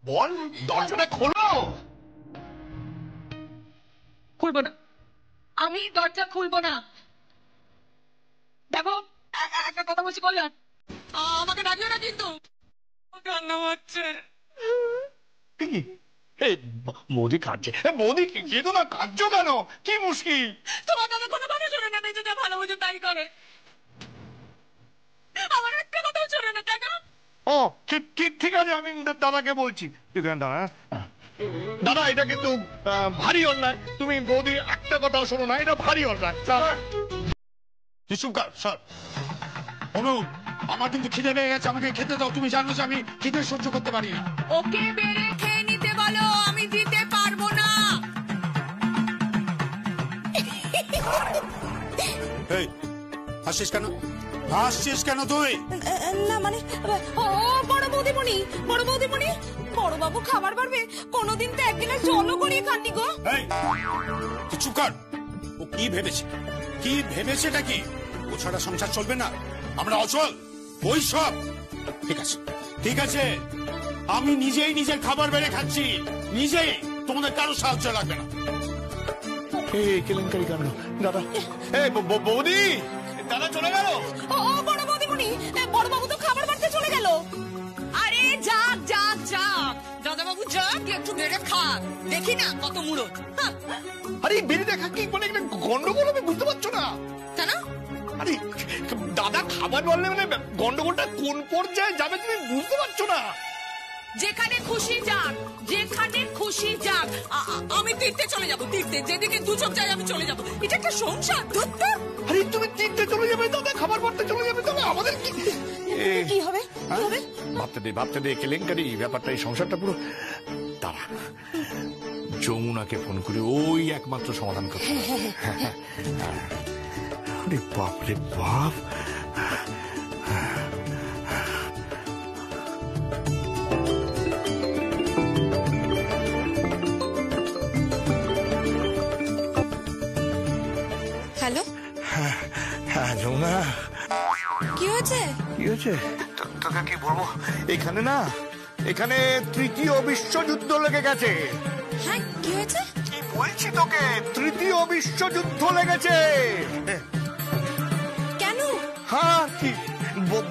বল, দরজাটা খোলো। খুলবো না, আমি দরজা খুলবো না। দেখো একটা কথা বলছি কল্যাণ, আমাকে ডাকিও না কিন্তু। কান্না হচ্ছে। বৌদি কাঁদছে। বৌদি কেঁদো না, কাঁদছো কেন? কি মুশকিল? তোমার দাদা কোনো কথা শোনে না, নিজে যা ভালো বুঝে তাই করে। আমার একটা কথাও শোনে না, তাই না? ও ঠিক আছে, আমি দাদাকে বলছি। দাদা, এটা কিন্তু ভারী অন্যায়। তুমি বৌদি একটা কথাও শোনো না, এটা ভারী অন্যায়। স্যার, আমার কিন্তু খিদে পেয়ে গেছে, আমাকে খেতে দাও। তুমি জানো যে আমি খিদে সহ্য করতে পারি না। ওকে বেড়ে খেয়ে নিতে বলো, আমি দিতে পারবো না। এই হাসিস কেন তুই? না মানে ও বড় বৌদিমণি, বড় বাবু খাবার পারবে? কোনোদিন তো একদিন জলও গড়িয়ে খাননি গো। তুই চুপ কর। ও কি ভেবেছেটা কি? ও ছাড়া সংসার চলবে না, আমরা অচল, ওই সব। ঠিক আছে, আমি নিজেই নিজের খাবার বেড়ে খাচ্ছি, নিজেই। তোমাদের কারো সাহায্য লাগবে না। কেলেঙ্কারি কাণ্ড। দাদা, বৌদি, দাদা চলে গেল। ও বড় বৌদিমণি, বড় বাবু তো খাবার বাড়তে চলে গেল। আরে যাক দাদাবাবু যাক, একটু বেড়ে খা, দেখি না কত মুড়ো। আরে বেড়ে দেখা কি মানে গন্ডগোল হবে, বুঝতে পারছো না? কেন? আরে দাদা খাবার বললে মানে গন্ডগোলটা কোন পর্যায়ে যাবে তুমি বুঝতে পারছো না? যেখানে খুশি যাক। আমি তীর্থে চলে যাবো, যেদিকে দু চোখ যাই আমি চলে যাবো। এটা একটা সংসার। আরে তুমি তীর্থে চলে যাবে, দাদা খাবার পড়তে চলে যাবে, তবে আমাদের কি হবে? ভাবতে দে কেলেঙ্কারি ব্যাপারটা, এই সংসারটা পুরো। দাঁড়া, যমুনাকে ফোন করে ওই একমাত্র সমাধান করতে। আরে বাপ রে বাপ। হ্যালো, হ্যাঁ যমুনা, কি হয়েছে? তোকে কি বলবো, এখানে তৃতীয় বিশ্বযুদ্ধ লেগে গেছে। হ্যাঁ, কি হয়েছে? কি বলছি তোকে, তৃতীয় বিশ্বযুদ্ধ লেগেছে। কেন? হ্যাঁ, কি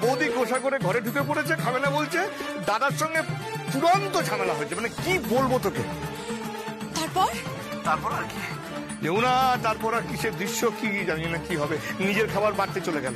বৌদি গোসা করে ঘরে ঢুকে পড়েছে, খাবে না বলছে। দাদার সঙ্গে চূড়ান্ত ঝামেলা হয়েছে, মানে কি বলবো তোকে। তারপর আর কি যমুনা, তারপর আর কিসের দৃশ্য কি জানি না, কি হবে। নিজের খাবার বাড়তে চলে গেল।